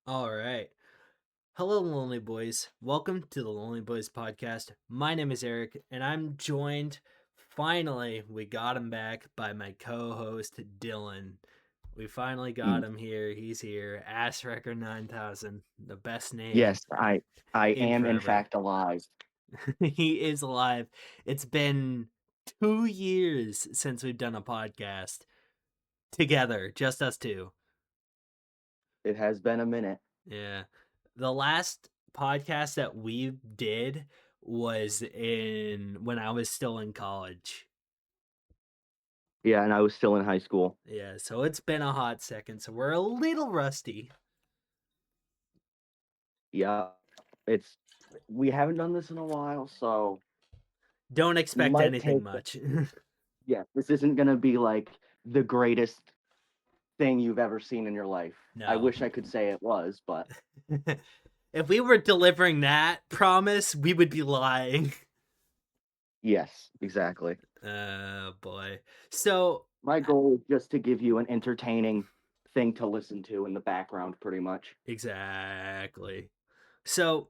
All right. Hello, Lonely Boys. Welcome to the Lonely Boys podcast. My name is Eric, and I'm joined, finally, we got him back by my co host, Dylan. We finally got Y- him here. He's here. Ass Record 9000, the best name Yes, I in am in forever. fact alive. He is alive. It's been 2 years since we've done a podcast together, just us two. It has been a minute. Yeah. The last podcast that we did was in when I was still in college. Yeah, and I was still in high school. Yeah, so it's been a hot second, so we're a little rusty. Yeah, it's we haven't done this in a while, so Don't expect might anything take. much. Yeah, this isn't gonna be like the greatest thing you've ever seen in your life. I No. wish I could say it was, but If we were delivering that promise, we would be lying. yes, exactly. Oh boy. So, My goal is just to give you an entertaining thing to listen to in the background, pretty much. exactly. So,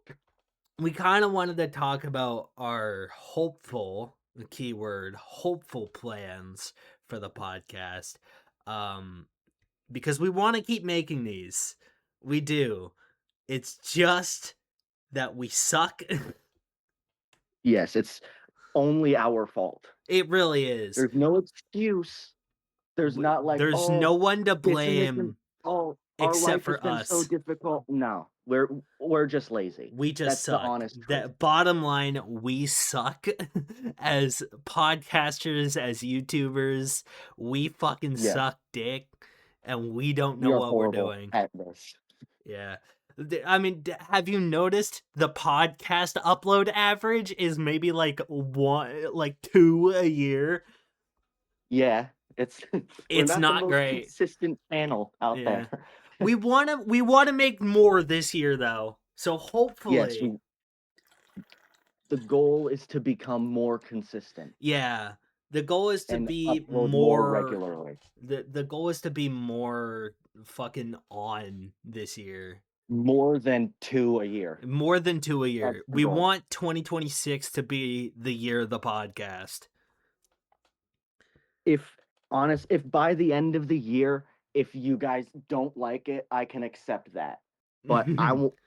we kind of wanted to talk about our hopeful, the keyword, hopeful plans for the podcast. Um, because we want to keep making these. We do. It's just that we suck. Yes, it's only our fault. It really is. There's no excuse. There's not like, There's oh, no one to this and this and blame oh, our except life has for been so us. difficult. No, we're just lazy. We just That's the suck. honest truth. That bottom line, we suck as podcasters, as YouTubers. We fucking Yes, suck dick, and we don't we know are what we're horrible doing. at this. Yeah. I mean, have you noticed the podcast upload average is maybe like two a year? Yeah, it's we're It's not the not most great. consistent channel out Yeah. there. We wanna make more this year though. So Yes, hopefully, the goal is to become more consistent yeah. The goal is to and be upload more more regularly. the goal is to be more fucking on this year. More than 2 a year. More than 2 a That's year. the We goal. want 2026 to be the year of the podcast. If if by the end of the year, if you guys don't like it, I can accept that. But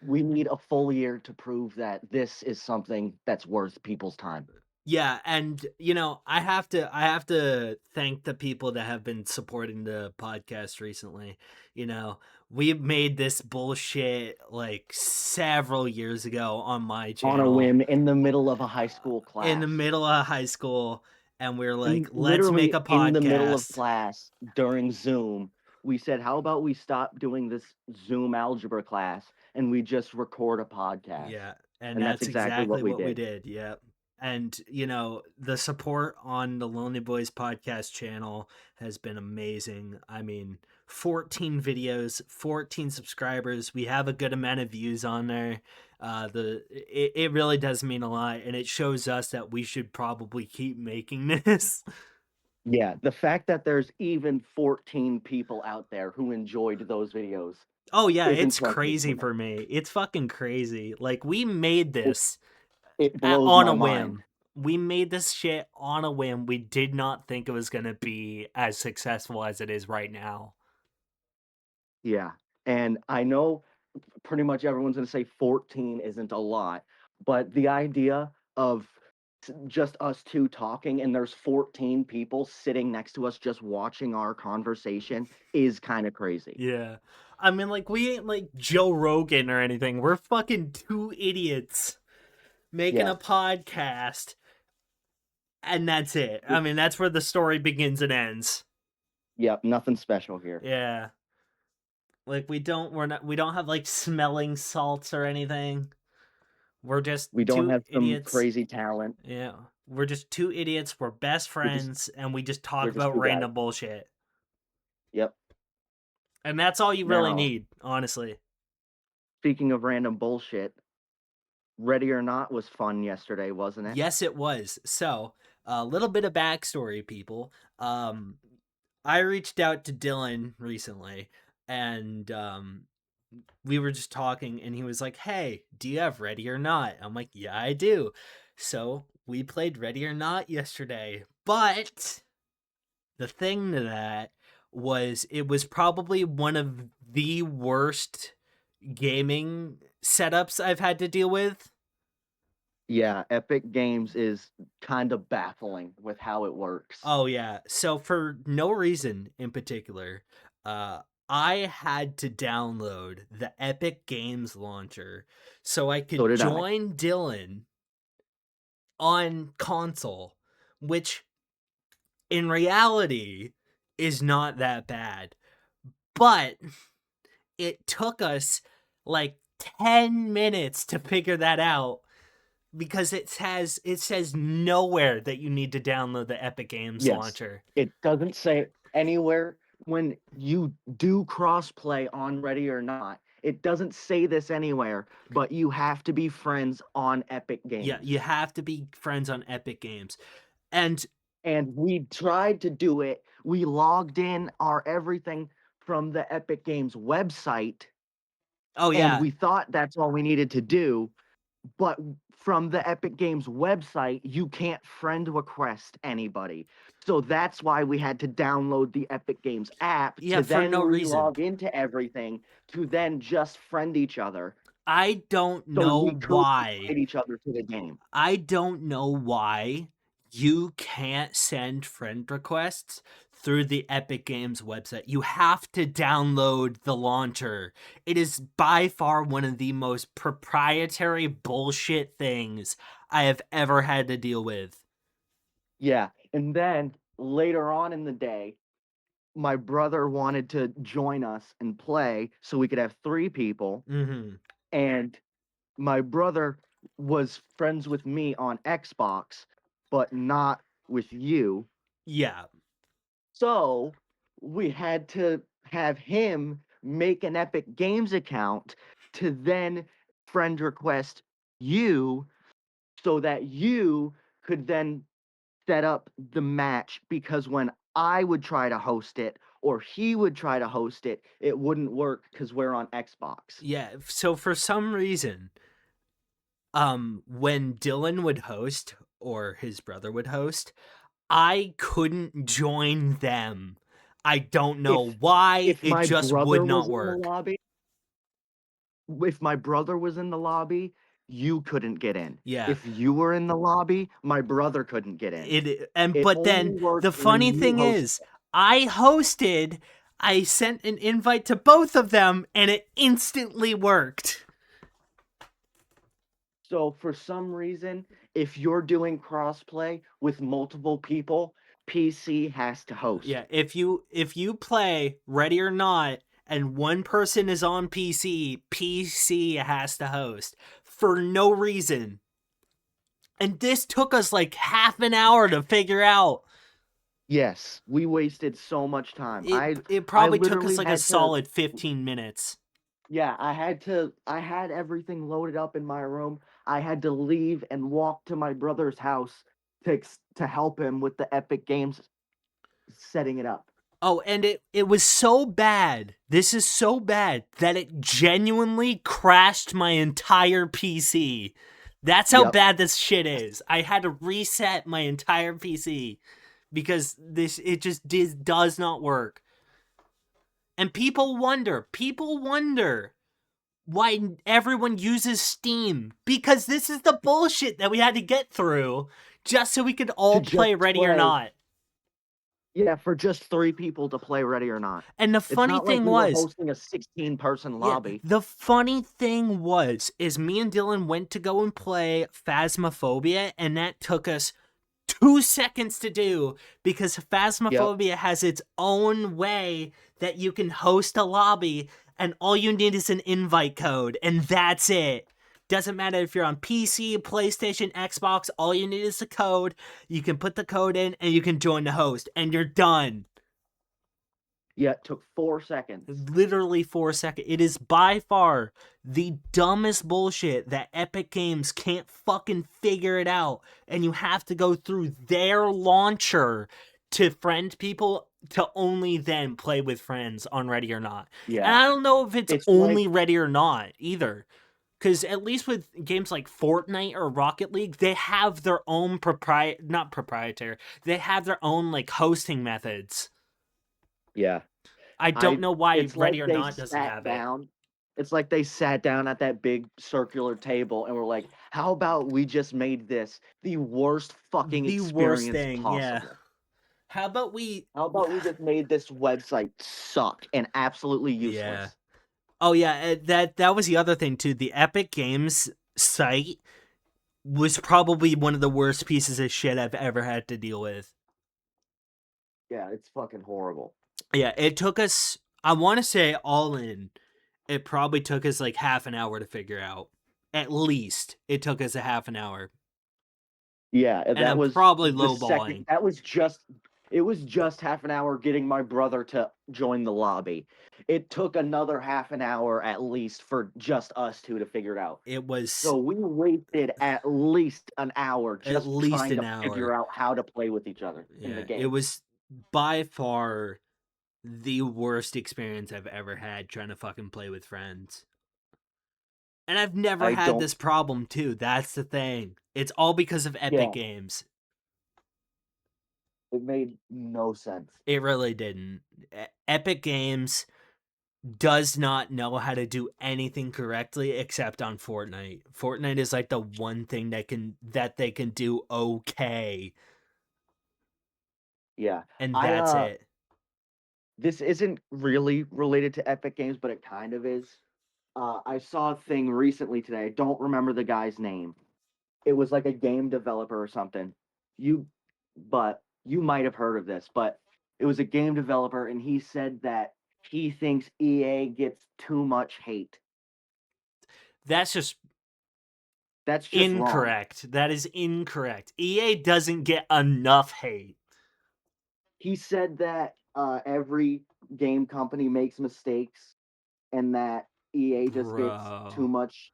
we need a full year to prove that this is something that's worth people's time. Yeah, and I have to thank the people that have been supporting the podcast recently. You know, we made this bullshit like several years ago on my On a channel whim in the middle of a high uh, school in the class. middle of high school, and we are like, And let's make literally a in the middle of podcast. class during Zoom, we said, "How about we stop doing this Zoom algebra class and we just record a podcast?" Yeah, and And that's that's exactly what exactly we what we did. did. Yeah. And the support on the Lonely Boys podcast channel has been amazing. I mean, 14 videos, 14 subscribers. We have a good amount of views on there. It really does mean a lot, and it shows us that we should probably keep making this. Yeah, the fact that there's even 14 people out there who enjoyed those videos Oh yeah, is it's impressive to crazy me. for me. It's fucking crazy. Like we made It this it blows on a my mind. whim. We made this shit on a whim. We did not think it was going to be as successful as it is right now. Yeah, and I know pretty much everyone's gonna say 14 isn't a lot, but the idea of just us two talking and there's 14 people sitting next to us just watching our conversation is kind of crazy. Yeah. I mean, like, we ain't like Joe Rogan or anything. We're fucking two idiots making Yeah. a podcast, and that's it. I mean, that's where the story begins and ends. Yep, nothing special here. Yeah. Like, we don't have like smelling salts or anything. We're just We don't two have some idiots. crazy talent. Yeah. We're just two idiots. We're best We're just friends, and we just we're talk just about two guys. random bullshit. Yep. And that's all you really Now, need, honestly. speaking of random bullshit, Ready or Not was fun yesterday, wasn't it? Yes, it was. So, a little bit of backstory, people. I reached out to Dylan recently, and we were just talking, and he was like, "Hey, do you have Ready or Not?" I'm like, "Yeah, I do." So we played Ready or Not yesterday, but the thing to that was it was probably one of the worst gaming setups I've had to deal with. Yeah, Epic Games is kind of baffling with how it works. Oh yeah. So for no reason in particular, uh I had to download the Epic Games launcher so I So could did I. join Dylan on console, which in reality is not that bad. But it took us like 10 minutes to figure that out because it says nowhere that you need to download the Epic Games Yes. launcher. It doesn't say anywhere when you do crossplay on Ready or Not. It doesn't say this anywhere, but you have to be friends on Epic Yeah, Games. you have to be friends on Epic Games. And And we tried to do it. We logged in our everything from the Epic Games website, oh and yeah, we thought that's all we needed to do. But from the Epic Games website, you can't friend request anybody. So that's why we had to download the Epic Games app yeah, to for then no reason. re-log into everything to then just friend each other I don't so know we could why. invite each other to the game. I don't know why you can't send friend requests through the Epic Games website. You have to download the launcher. It is by far one of the most proprietary bullshit things I have ever had to deal with. Yeah. And then later on in the day, my brother wanted to join us and play so we could have 3 people. Mhm. And my brother was friends with me on Xbox, but not with you. Yeah. So we had to have him make an Epic Games account to then friend request you so that you could then set up the match, because when I would try to host it or he would try to host it, it wouldn't work because we're on Xbox. Yeah, so for some reason, when Dylan would host or his brother would host, I couldn't join them. I don't know If why, if it my just would brother not was in the work. lobby, if my brother was in the lobby, you couldn't get in. Yeah. If you were in the lobby, my brother couldn't get in. It But only then worked the when funny you thing hosted. is, I sent an invite to both of them and it instantly worked. So for some reason, if you're doing crossplay with multiple people, PC has to host. Yeah, if you play Ready or Not and one person is on PC, PC has to host for no reason. And this took us like half an hour to figure out. Yes, we wasted so much time. It I probably took us literally like a had to, solid 15 minutes. yeah, I had everything loaded up in my room. I had to leave and walk to my brother's house to help him with the Epic Games setting it up. Oh, and it was so bad. This is so bad that it genuinely crashed my entire PC. That's how Yep. bad this shit is. I had to reset my entire PC because it just does not work. And people wonder why everyone uses Steam, because this is the bullshit that we had to get through just so we could To all just play Ready or play. Not. Yeah, for just 3 people to play Ready or Not. And the It's funny not like thing we were was, hosting a 16-person yeah, lobby. the funny thing was, is me and Dylan went to go and play Phasmophobia, and that took us 2 seconds to do because Yep. Phasmophobia has its own way that you can host a lobby, and all you need is an invite code, and that's it. Doesn't matter if you're on PC, PlayStation, Xbox, all you need is the code. You can put the code in, and you can join the host, and you're done. Yeah, it took 4 seconds. Literally 4 seconds. It is by far the dumbest bullshit that Epic Games can't fucking figure it out. And you have to go through their launcher to friend people to only then play with friends on Ready or Not. And Yeah. I don't know if it's It's only like Ready or Not either. Because at least with games like Fortnite or Rocket League, they have their own not proprietary, they have their own like hosting methods. yeah. I don't know why It's like Ready or they Not doesn't sat have it. down. It's like they sat down at that big circular table and were like, "How about we just made this the worst fucking The worst experience thing, yeah. possible? How about we How about we just made this website suck and absolutely Yeah. useless?" Oh yeah, that was the other thing too. The Epic Games site was probably one of the worst pieces of shit I've ever had to deal with. Yeah, it's fucking horrible. Yeah, it took us, I want to say all in, it probably took us like half an hour to figure out. At least it took us a half an hour. Yeah, And that I'm was probably the second. lowballing. That was just. It was just half an hour getting my brother to join the lobby. It took another half an hour at least for just us two to figure it out. It was So we wasted at least an hour at just least trying an to figure hour. out how to play with each other in the Yeah, it game. was by far the worst experience I've ever had trying to fucking play with friends. And I've never I had don't. this problem too. That's the thing. It's all because of Epic Yeah, Games. it made no sense. It really didn't. Epic Games does not know how to do anything correctly except on Fortnite. Fortnite is like the one thing that they can do okay, Yeah, and I that's it. this isn't really related to Epic Games, but it kind of is. I saw a thing recently today. I don't remember the guy's name. It was like a game developer or something. You, but you might have heard of this, but it was a game developer, and he said that he thinks EA gets too much hate. That's just That's just wrong. incorrect. That is incorrect. EA doesn't get enough hate. He said that every game company makes mistakes, and that EA just gets too Bro. much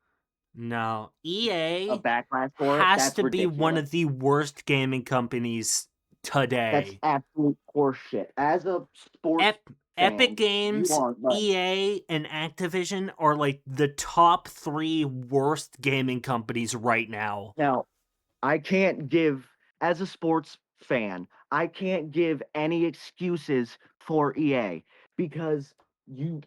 No. a EA backlash for it. has That's to be one ridiculous. of the worst gaming companies That's today. absolute horseshit. As a sports Epic fan, you Games, aren't, but EA, and Activision are like the top 3 worst gaming companies right now. now I can't give, as a sports fan, I can't give any excuses for EA because you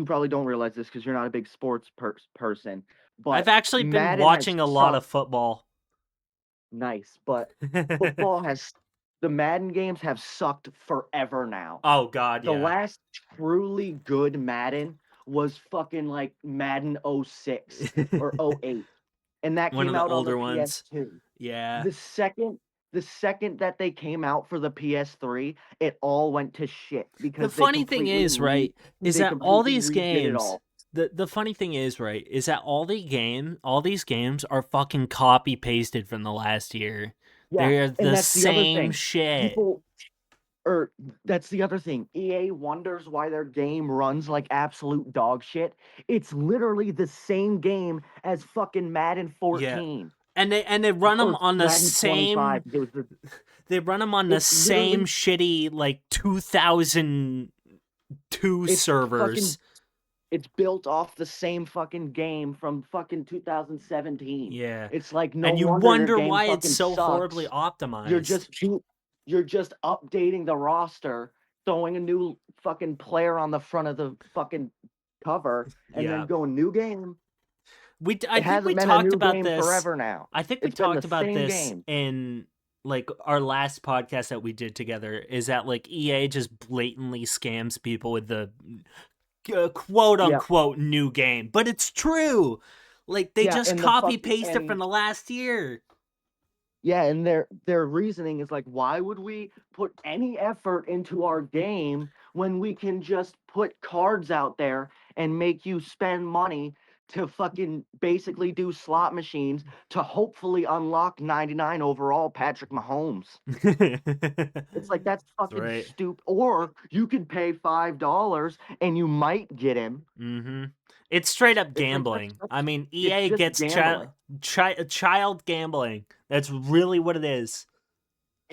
probably don't realize this because you're not a big sports person, I've but actually been Madden has watching a lot of sucked. football. Nice, but football has the Madden games have sucked forever now. Oh god, The yeah. last truly good Madden was fucking like Madden 06 or 08, and that One of came the out on the older ones. PS2. Yeah. The second the second that they came out for the PS3, it all went to shit The because funny thing is, right, is they that all completely these redid it games all. the funny thing is, right, is that all these games are fucking copy pasted from the last year. Yeah, They're and the that's the other same thing. shit. People or that's the other thing. EA wonders why their game runs like absolute dog shit. It's literally the same game as fucking Madden Yeah. 14 And they run them or on the Madden 25. same they run them on the It's same literally shitty like 2002 it's fucking servers. it's built off the same fucking game from fucking 2017. Yeah. It's like no And you wonder your wonder game why it's fucking so horribly sucks. You're optimized. just you're just updating the roster, throwing a new fucking player on the front of the fucking cover, and then Yeah. going new game. I It think we hasn't been a talked new about game this. forever now. I think we It's been the talked about same this game. in like our last podcast that we did together, is that like EA just blatantly scams people with the quote Yeah, unquote new game. But it's true. Like they yeah, just and the copy fucking paste it from the last year. yeah, and their reasoning is like, why would we put any effort into our game when we can just put cards out there and make you spend money to fucking basically do slot machines to hopefully unlock 99 overall Patrick Mahomes? It's like that's That's fucking right. stupid. Or you could pay $5 and you might get him. Mm-hmm. It's straight up It's like gambling. I mean, it's EA just gets gambling. child gambling. That's really what it is.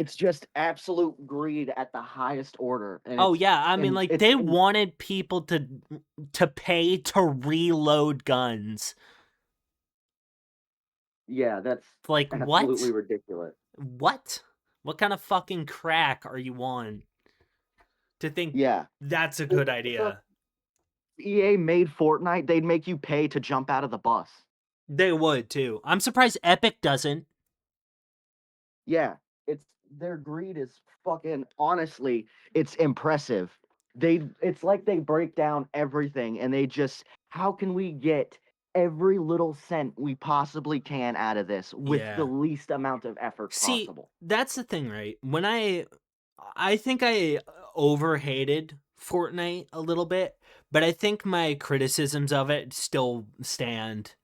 It's just absolute greed at the highest order, and Oh yeah, I mean, like, it's they wanted people to pay to reload guns. yeah, that's Like, absolutely what? ridiculous. What? What kind of fucking crack are you on to think Yeah. that's a If good idea? EA made Fortnite, they'd make you pay to jump out of the bus. They would too. I'm surprised Epic doesn't. Yeah, it's their greed is fucking honestly, it's impressive. It's like they break down everything and they just how can we get every little cent we possibly can out of this with the Yeah. least amount of effort See, possible. that's the thing, right? When I think I overhated Fortnite a little bit, but I think my criticisms of it still stand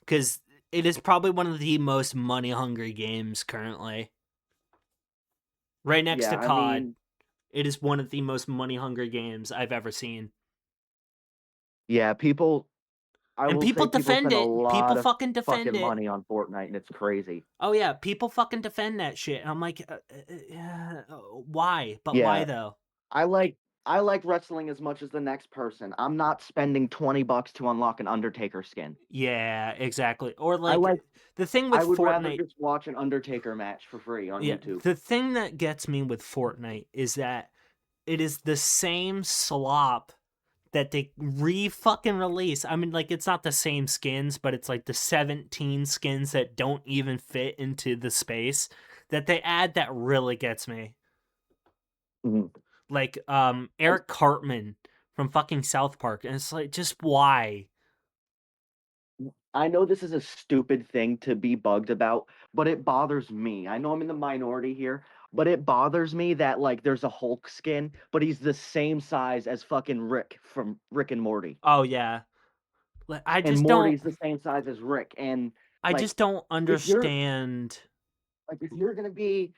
because it is probably one of the most money hungry games currently. Right next Yeah, to I COD, mean, it is one of the most money hungry games I've ever seen. yeah, I And will people say people defend spend a it. People lot of fucking defend fucking it. money on Fortnite and it's crazy. Oh yeah, people fucking defend that shit. And I'm like, why? But why Yeah, though? I like I like wrestling as much as the next person. I'm not spending $20 to unlock an Undertaker skin. Yeah, exactly. Or I like like the thing with I would rather Fortnite, just watch an Undertaker match for free on yeah, YouTube. the thing that gets me with Fortnite is that it is the same slop that they re fucking release. I mean, like it's not the same skins, but it's like the 17 skins that don't even fit into the space that they add that really gets me. Mhm. Like Eric Cartman from fucking South Park, and it's like just why? I know this is a stupid thing to be bugged about, but it bothers me. I know I'm in the minority here, but it bothers me that like there's a Hulk skin, but he's the same size as fucking Rick from Rick and Morty. Oh yeah. Like And Morty's the same size as Rick. And I like just don't if you're understand. if you're gonna be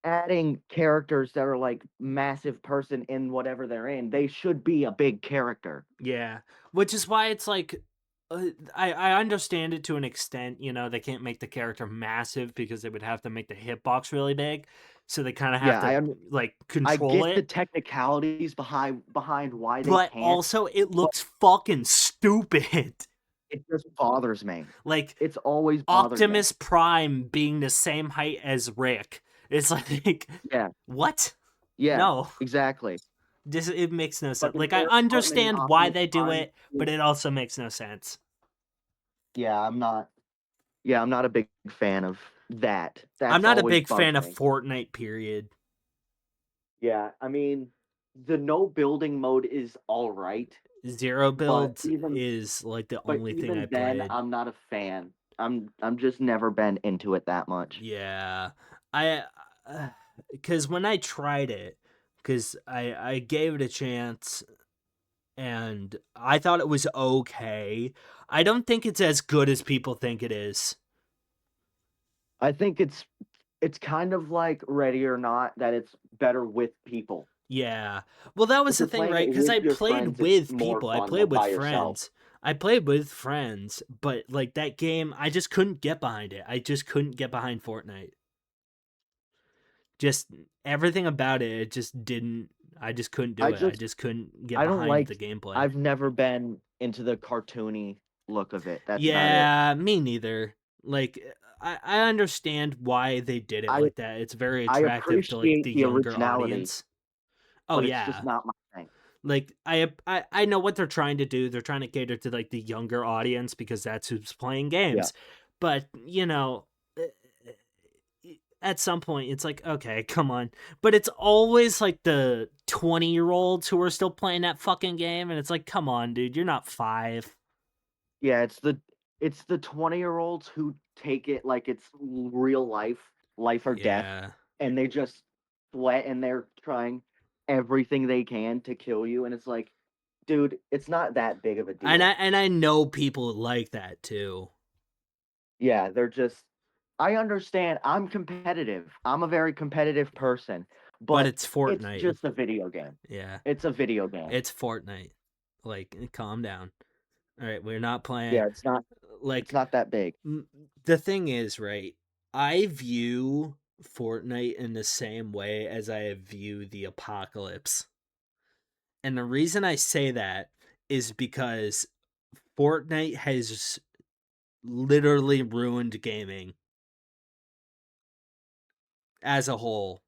adding characters that are like massive person in whatever they're in, they should be a big character. Yeah, which is why it's like I understand it to an extent. You know, they can't make the character massive because they would have to make the hitbox really big, so they kind of have Yeah, to like I control get the it. technicalities behind why they But can't, also, it but looks fucking stupid. it just bothers me. Like It's always bothered me. Optimus Prime being the same height as Rick. It's like, Yeah, what? yeah, No, exactly. this it makes no sense. Fucking Like I Eric Cartman and understand why Optimus they do Prime. it, but it also makes no sense. Yeah, I'm not. Yeah, I'm not a big fan of that. I'm That's not a always big fan bugged of me. Fortnite, period. Yeah, I mean, the no building mode is all right, Zero but builds is like the only thing I even then, played. I'm not a fan. I'm just never been into it that much. Yeah, I because when I tried it, because I gave it a chance and I thought it was okay. I don't think it's as good as people think it is. I think it's kind of like Ready or Not that it's better with people. Yeah. Well, that was If the you're thing, playing right? it Because with I your played friends, it's with more people. I fun played than with by yourself. friends. I played with friends, but like that game, I just couldn't get behind it. I just couldn't get behind Fortnite. Just everything about it, it just didn't. I just couldn't I do it. I just just couldn't get I don't behind like the gameplay. I've never been into the cartoony look of it. That's about it. Yeah, me neither. Like, I understand why they did it I like that. It's very I attractive to like appreciate the the younger originality, audience. Oh but it's just yeah. not my thing. Like I know what they're trying to do. They're trying to cater to like the younger audience because that's who's playing Yeah. games. But, you know, at some point it's like, okay, come on. But it's always like the 20-year-olds who are still playing that fucking game and it's like, come on, dude, you're not 5. Yeah, it's the 20-year-olds who take it like it's real life or death, Yeah. and they just sweat and they're trying everything they can to kill you, and it's like, dude, it's not that big of a And I deal. and I know people like that too. Yeah, they're just I understand. I'm competitive. I'm a very competitive person, But but it's it's Fortnite. just a video game. Yeah. It's a video game. It's Fortnite. Like, calm down. All right, we're not playing Yeah, it's like not that big. the thing is, right? I view Fortnite in the same way as I view the apocalypse. And the reason I say that is because Fortnite has literally ruined gaming as a whole.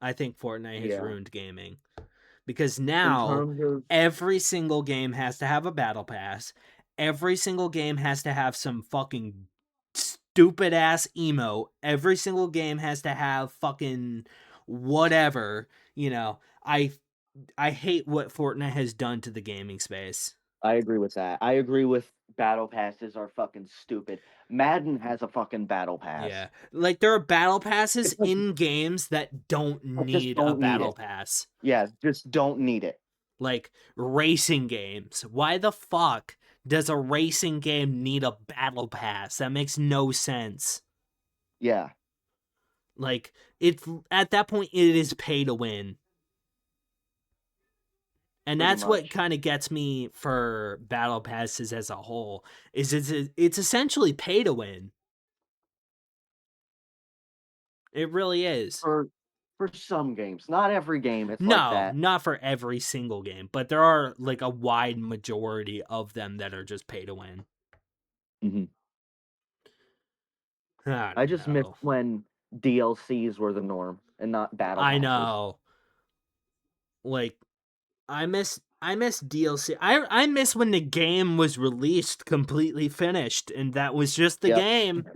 I think Fortnite has Yeah. ruined gaming because In now terms of every single game has to have a battle pass. Every single game has to have some fucking stupid ass emo. Every single game has to have fucking whatever, you know. I hate what Fortnite has done to the gaming space. I agree with that. I agree with battle passes are fucking stupid. Madden has a fucking battle pass. Yeah. Like there are battle passes It's like in games that don't I just need a don't need battle it. pass. Yeah, just don't need it. Like racing games. Why the fuck does a racing game need a battle pass? That makes no sense. Yeah, Like it's at that point it is pay to win. And pretty that's what much. kind of gets me for battle passes as a whole is it's essentially pay to win. It really is. For for some games, not every game it's like No, that. not for every single game, but there are like a wide majority of them that are just pay to win. Mhm. I I don't just miss know. when DLCs were the norm and not battle I passes. know. Like I miss DLC. I miss when the game was released completely finished and that was just the Yep. game.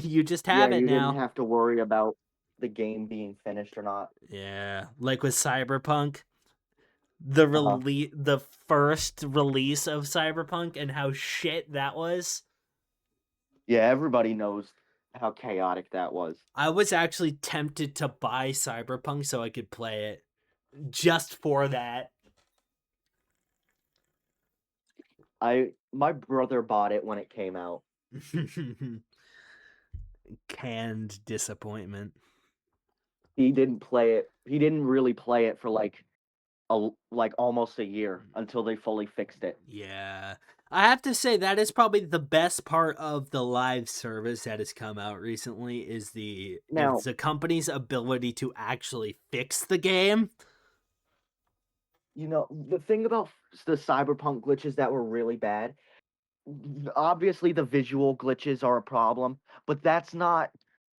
You just Yeah, have it you didn't now. have to worry about the game being finished or not. Yeah, like with Cyberpunk, the Uh-huh. the first release of Cyberpunk and how shit that was. Yeah, everybody knows how chaotic that was. I was actually tempted to buy Cyberpunk so I could play it just for that. My brother bought it when it came out. Canned disappointment. He didn't play it. He didn't really play it for like almost a year until they fully fixed it. Yeah. I have to say that is probably the best part of the live service that has come out recently is Now, the company's ability to actually fix the game. the thing about the cyberpunk glitches that were really bad, obviously the visual glitches are a problem, but that's not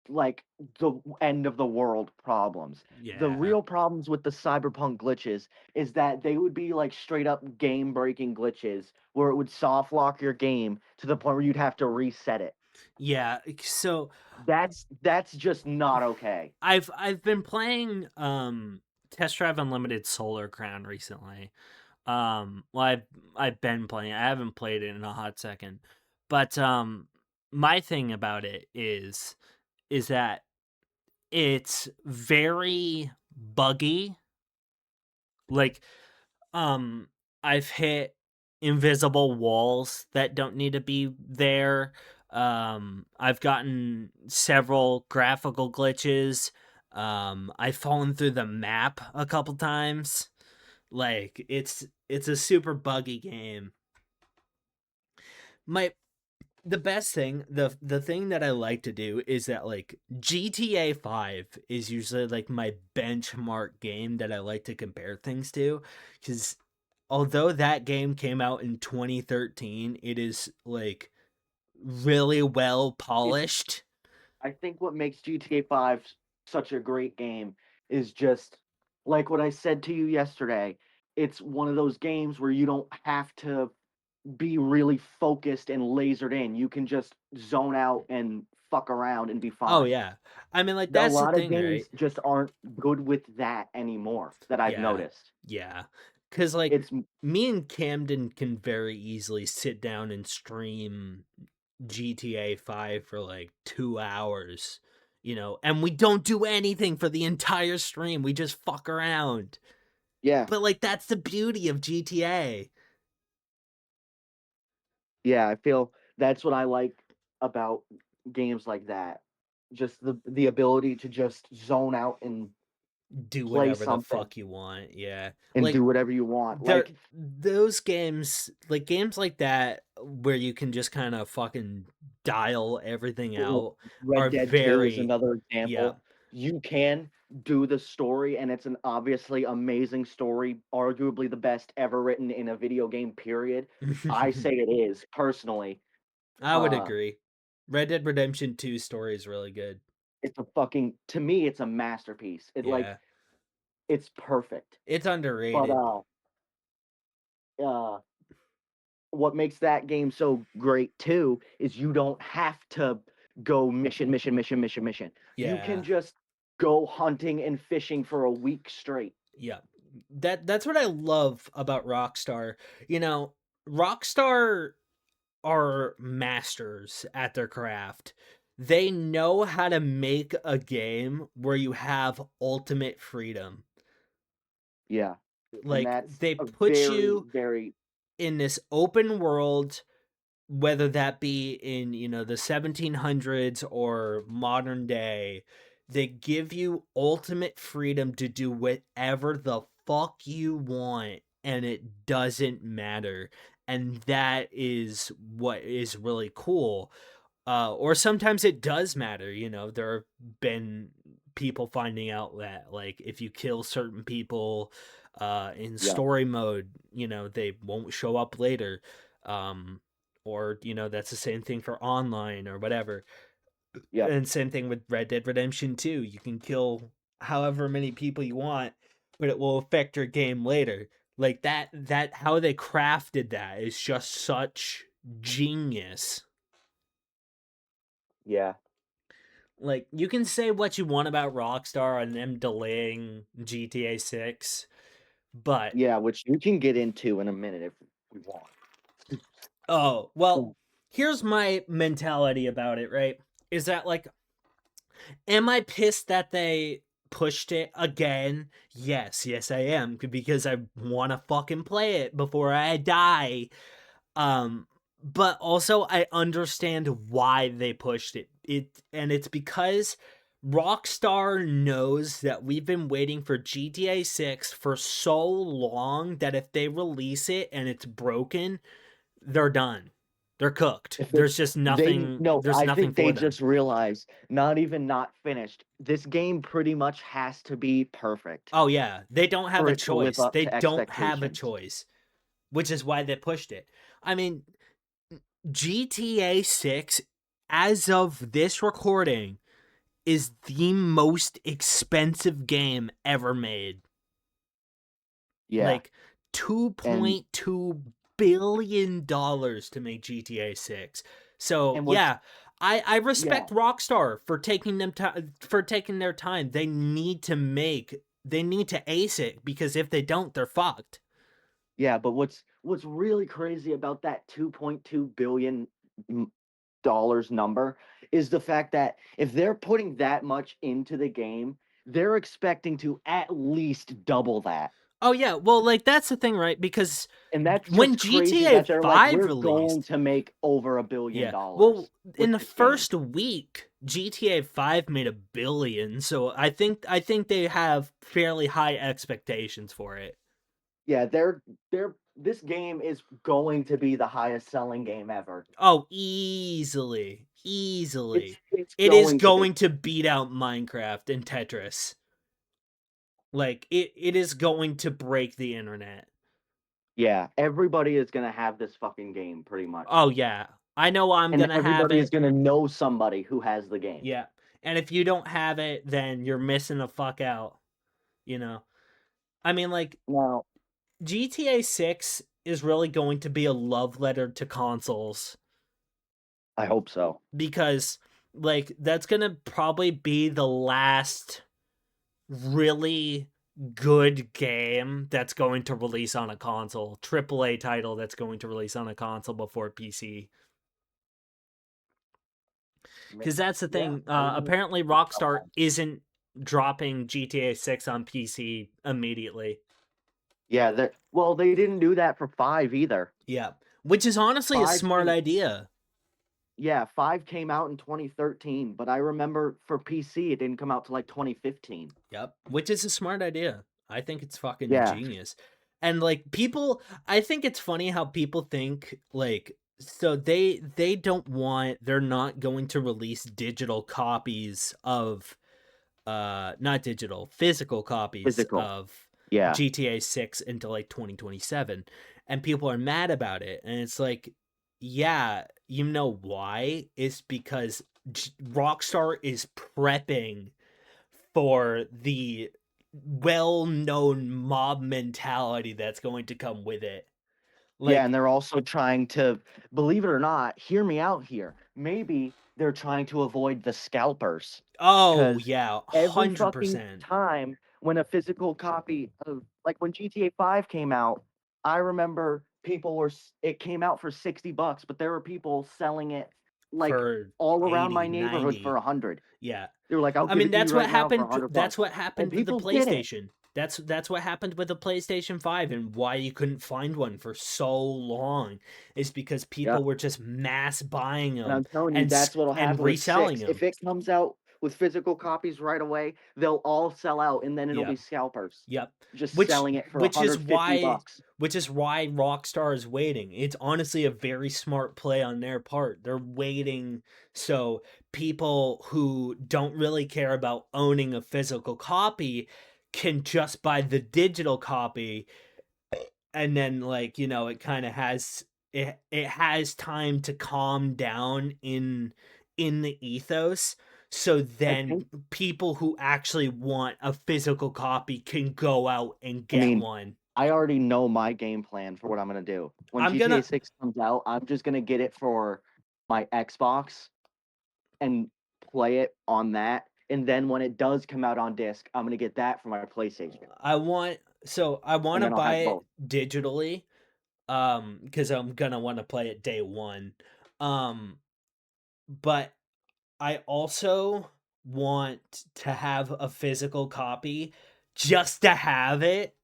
like the end of the world problems. The Yeah. real problems with the cyberpunk glitches is that they would be like straight up game breaking glitches where it would soft lock your game to the point where you'd have to reset it. Yeah, so That's just not okay. I've been playing Test Drive Unlimited Solar Crown recently. Well, I've been playing. I haven't played it in a hot second, but my thing about it is that it's very buggy. Like, um, I've hit invisible walls that don't need to be there. I've gotten several graphical glitches. I've fallen through the map a couple times. Like, it's a super buggy game. My the best thing, the thing that I like to do is that like GTA 5 is usually like my benchmark game that I like to compare things to cuz although that game came out in 2013, it is like really well It's polished. I think what makes GTA 5 such a great game is just like what I said to you yesterday. It's one of those games where you don't have to be really focused and lasered in. You can just zone out and fuck around and be Oh fine. yeah. I mean like A that's the lot of thing, right? games just aren't good with that anymore that I've Yeah. noticed. Yeah. Cuz like It's me and Camden can very easily sit down and stream GTA 5 for like 2 hours, and we don't do anything for the entire stream. We just fuck around. yeah, But like that's the beauty of GTA. yeah, I feel that's what I like about games like that. Just the ability to just zone out and Do play whatever the something fuck you want. Yeah. and Like do whatever you want. there Like those games, like games like that where you can just kind of fucking dial everything R out Red are Dead 2 is very another yeah. example. You can do the story, and it's an obviously amazing story, arguably the best ever written in a video game, period. I say it is, personally. I would Uh, agree. Red Dead Redemption 2 story is really good. it's a fucking to me, it's a masterpiece. Yeah. It's perfect. It's But, underrated. uh, what makes that game so great too is you don't have to go mission, mission, mission, mission, mission. You can Yeah. just go hunting and fishing for a week straight. Yeah. That's what I love about Rockstar. You know, Rockstar are masters at their craft. They know how to make a game where you have ultimate freedom. Yeah, and Like that's they a put very, you very in this open world, whether that be in, you know, the 1700s or modern day. They give you ultimate freedom to do whatever the fuck you want, and it doesn't matter. And that is what is really cool. Or sometimes it does matter. You know, there have been people finding out that, like, if you kill certain people in yeah, story mode, you know, they won't show up later. Um, or, you know, that's the same thing for online or whatever. yeah, And same thing with Red Dead Redemption 2. You can kill however many people you want, but it will affect your game later. Like that how they crafted that is just such genius. yeah, Like, you can say what you want about Rockstar and them delaying GTA 6, but yeah, which you can get into in a minute if we want. oh, well, Mm. here's my mentality about it, right? Is that, like, am I pissed that they pushed it again? Yes, I am, because I want to fucking play it before I die. Um, but also I understand why they pushed it. And it's because Rockstar knows that we've been waiting for GTA 6 for so long that if they release it and it's broken, they're done. They're cooked. If it they no, There's I nothing think they for them. just realized, not even not finished, this game pretty much has to be perfect Oh yeah, they don't have for a it to live choice. up They to don't have a expectations. choice, which is why they pushed it. I mean, GTA 6, as of this recording, is the most expensive game ever made. Yeah, Like and $2.2 billion to make GTA 6. So, and what's yeah, I yeah. respect Rockstar for taking their time. They need to ace it, because if they don't, they're fucked. Yeah, but what's really crazy about that 2.2 billion dollars number is the fact that if they're putting that much into the game, they're expecting to at least double that. Oh yeah, well, like, that's the thing, right? Because And that's when just crazy GTA that they're like, 5 we're going released, to make over $1 billion yeah. Well, in with the this game. first week, GTA 5 made $1 billion, so I think they have fairly high expectations for it. Yeah, they're this game is going to be the highest selling game ever. Oh, easily. Easily. It's It is going to be. going to beat out Minecraft and Tetris. Like, it is going to break the internet. Yeah, everybody is gonna have this fucking game pretty much. Oh yeah. I know I'm And gonna have everybody is it. gonna know somebody who has the game. Yeah. And if you don't have it, then you're missing the fuck out, you know. I mean, like, Now, GTA 6 is really going to be a love letter to consoles, I hope so. because, like, that's going to probably be the last really good game that's going to release on a console, AAA title that's going to release on a console before PC. Because that's the Yeah, thing. maybe Apparently, in Rockstar sometime. isn't dropping GTA 6 on PC immediately. Yeah, well, they didn't do that for 5 either. Yeah. Which is honestly a 5 smart came idea. yeah, 5 came out in 2013, but I remember for PC it didn't come out till like 2015. Yep. Which is a smart idea. I think it's fucking Yeah, genius. And, like, people, I think it's funny how people think, like, So they don't want they're not going to release digital copies of not digital, physical copies Physical. of Yeah. GTA 6 until like 2027. And people are mad about it. And it's like, yeah, you know why? It's because Rockstar is prepping for the well-known mob mentality that's going to come with it. Yeah, Like, and they're also trying to, believe it or not, hear me out here. Maybe they're trying to avoid the scalpers. oh Because yeah, every fucking 100%. time when a physical copy of, like when GTA 5 came out, I remember people were, it came out for 60 bucks, but there were people selling it like For all around my 80, neighborhood for 90. 100. Yeah. They were like, I'll I give mean, it to you right now for 100 that's bucks. what And happened with the people did it. PlayStation. That's what happened with the PlayStation 5 and why you couldn't find one for so long is because Yeah. people were just mass buying And them I'm telling you, that's what'll and happen with reselling 6. them. If it comes out with physical copies right away, they'll all sell out, and then it'll be Yep. scalpers Yep. just Which selling it for which is 150 why bucks. Rockstar is waiting. It's honestly a very smart play on their part. They're waiting so people who don't really care about owning a physical copy can just buy the digital copy and then like, it kind of has it has time to calm down in the ethos so I then think, people who actually want a physical copy can go out and I get mean, one. I already know my game plan for what I'm going to do. When I'm GTA gonna 6 comes out, I'm just going to get it for my Xbox and play it on that. And then when it does come out on disc, I'm going to get that for my PlayStation. I want And to then I'll buy have it both. digitally because I'm gonna want to play it day one. Um but I also want to have a physical copy just to have it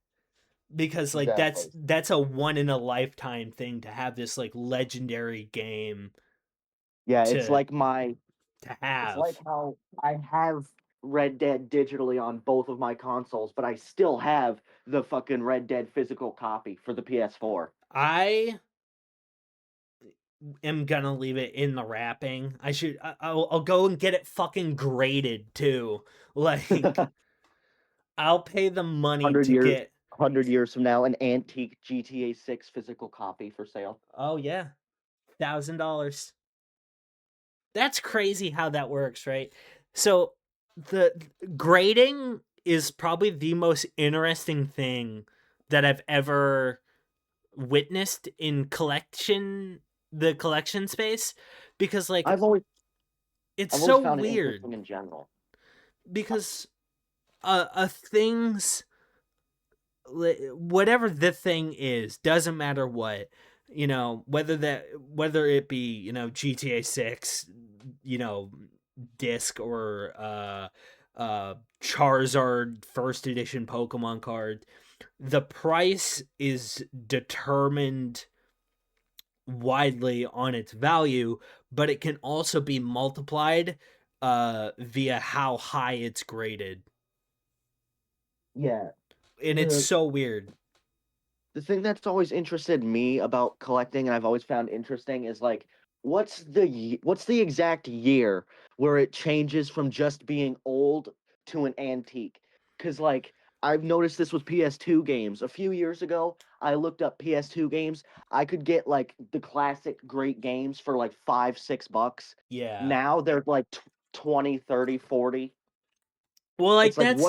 because like Exactly. that's a one in a lifetime thing to have this like legendary game Yeah, to to it's have. like how I have Red Dead digitally on both of my consoles, but I still have the fucking Red Dead physical copy for the PS4. I am gonna leave it in the wrapping. I'll go and get it fucking graded too. Like I'll pay the money 100 to years, get 100 years from now, an antique GTA 6 physical copy for sale. oh yeah, $1,000. That's crazy how that works, right? So the grading is probably the most interesting thing that I've ever witnessed in the collection space because like I've always it's I've always so found it weird interesting in general. because a thing's whatever the thing is doesn't matter what whether it be GTA 6 you know disc or Charizard first edition Pokemon card, the price is determined widely on its value, but it can also be multiplied via how high it's graded, Yeah, and it's the so weird. the thing that's always interested me about collecting, and I've always found interesting, is like, what's the exact year where it changes from just being old to an antique? Because like I've noticed this with PS2 games. A few years ago, I looked up PS2 games. I could get like the classic great games for like 5, 6 bucks. Yeah. Now they're like 20, 30, 40. Well, like It's like, that's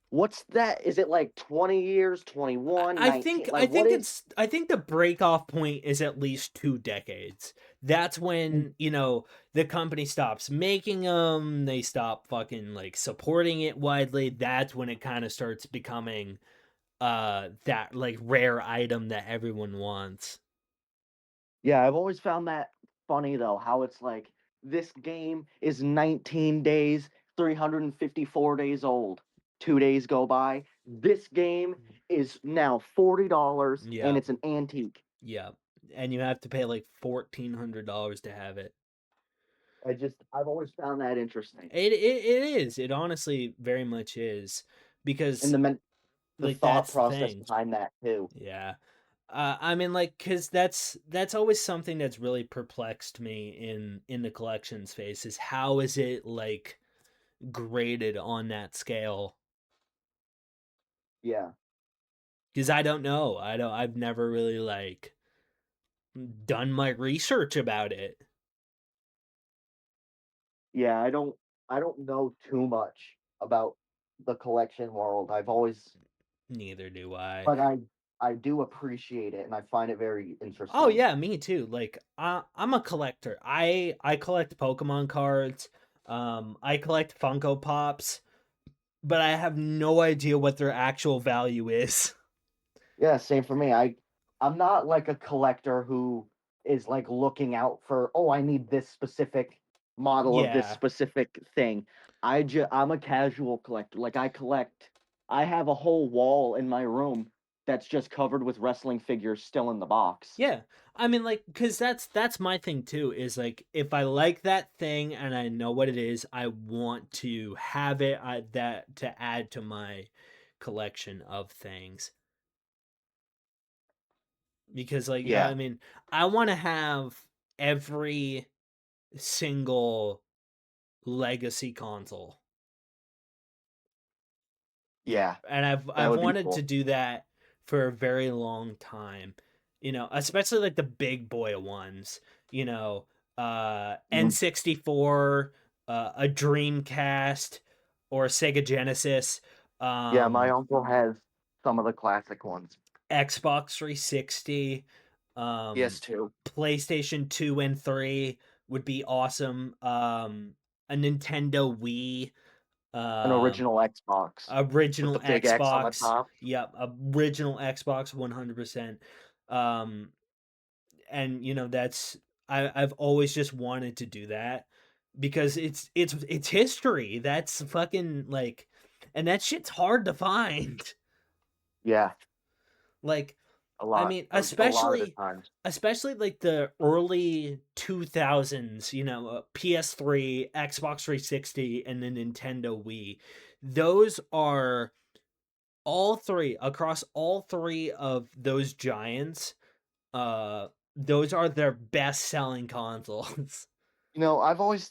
what's that? Is it like 20 years, 21, 19? Like, what is? I think the breakoff point is at least 2 decades. That's when, the company stops making them, they stop fucking like supporting it widely. That's when it kind of starts becoming that like rare item that everyone wants. Yeah, I've always found that funny though, how it's like this game is 19 days, 354 days old. 2 days go by. This game is now $40 and Yeah. it's an antique. Yeah. And you have to pay like $1,400 to have it. I've always found that interesting. It is. It honestly very much is And because the like thought that's the process thing. behind that too. Yeah. I mean, like, cause that's always something that's really perplexed me in the collection space is how is it like graded on that scale? Yeah. Because I don't know. I've never really like done my research about it. Yeah, I don't know too much about the collection world. I've always Neither do I. but I do appreciate it and I find it very Oh interesting. yeah, me too. Like I'm a collector. I collect Pokemon cards. I collect Funko Pops, but I have no idea what their actual value is. Yeah, same for me. I'm not like a collector who is like looking out for, oh, I need this specific model of this Yeah. specific thing. I'm a casual collector. Like I have a whole wall in my room that's just covered with wrestling figures still in the box. Yeah. I mean like cuz that's my thing too is like if I like that thing and I know what it is, I want to have it that to add to my collection of things. Because like Yeah. I mean, I want to have every single legacy console. Yeah, And that I've would be wanted to cool. do that for a very long time. You know, especially like the big boy ones, you know, Mhm. N64, a Dreamcast or a Sega Genesis, Yeah, my um uncle has some of the classic ones. Xbox 360, um PS2, PlayStation 2 and 3 would be awesome. A Nintendo Wii, an um original Xbox with original the big X on the Xbox. top. Yep, original Xbox 100%. Um and you know that's I've always just wanted to do that because it's history. That's fucking like and that shit's hard to find. Yeah, Like a I lot, mean, a lot of the times. especially like the early 2000s, you know, PS3, Xbox 360 and the Nintendo Wii. Those are all three across all three of those giants, uh those are their best selling consoles. You know, I've always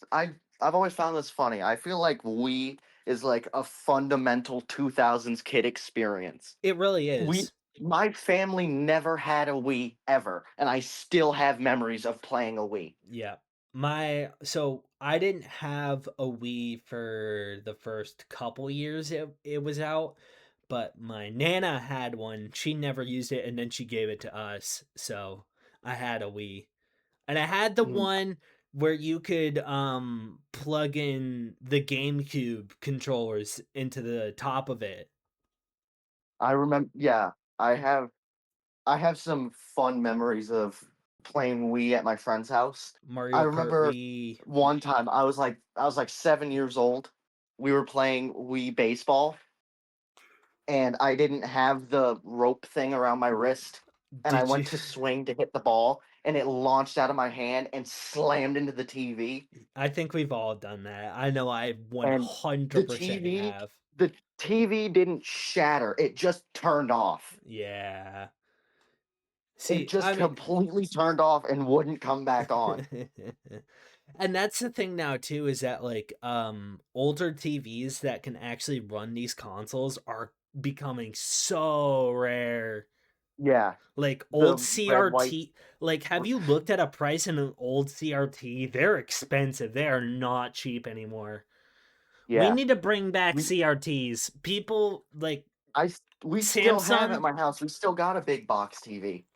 found this funny. I feel like Wii is like a fundamental 2000s kid experience. It really We is. My family never had a Wii ever, and I still have memories of playing a Wii. Yeah. My so I didn't have a Wii for the first couple years it was out, but my nana had one. She never used it and then she gave it to us. So I had a Wii. And I had the Mm, one where you could plug in the GameCube controllers into the top of it. I remember, yeah, I have I have some fun memories of playing Wii at my friend's house. I Mario Kart remember Wii. one time I was like 7 years old. We were playing Wii baseball, and I didn't have the rope thing around my wrist, and I Did you went to swing to hit the ball, and it launched out of my hand and slammed into the TV. I think we've all done that. I know I And the 100% TV, have. the TV didn't shatter; it just turned off. Yeah. It See, just I mean completely turned off and wouldn't come back on. and that's the thing now too is that like older TVs that can actually run these consoles are becoming so rare. Yeah, Like the old red white. CRT, like have you looked at a price in an old CRT? They're expensive. They are not cheap anymore. We Yeah, need to bring back we CRTs. People like we still have at Samsung, my house. We still got a big box TV.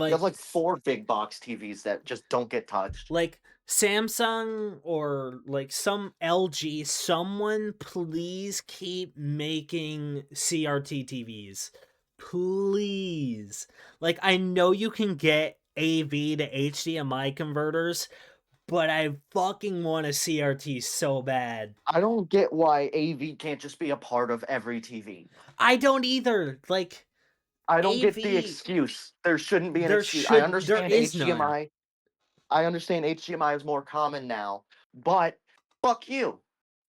We have like like four big box TVs that just don't get touched. like Samsung or like some LG, someone please keep making CRT TVs. Please. Like I know you can get AV to HDMI converters, but I fucking want a CRT so bad. I don't get why AV can't just be a part of every TV. I don't either. Like I don't get the AV excuse. There shouldn't be an excuse. there is none. I understand HDMI is more common now, but fuck you.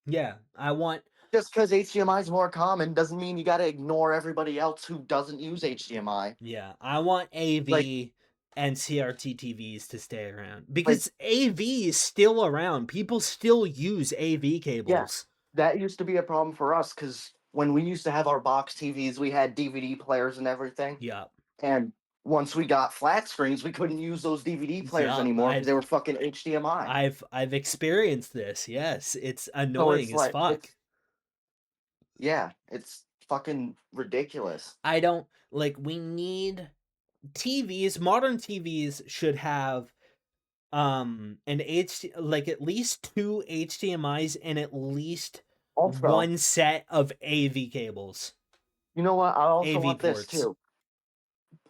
Yeah, I want just because HDMI is more common doesn't mean you got to ignore everybody else who doesn't use HDMI. Yeah, I want Like, AV and CRT TVs to stay around like, because AV is still around. People still use AV yeah, cables. that used to be a problem for us because when we used to have our box TVs, we had DVD players and everything. Yup. And once we got flat screens, we couldn't use those DVD players Yup. anymore because they were fucking HDMI. I've experienced this. Yes, it's So it's annoying as like, fuck. yeah, it's fucking ridiculous. I don't like we need TVs, modern TVs should have an like at least two HDMIs and at least Also, one set of AV cables. you know what? I also AV want this ports. too.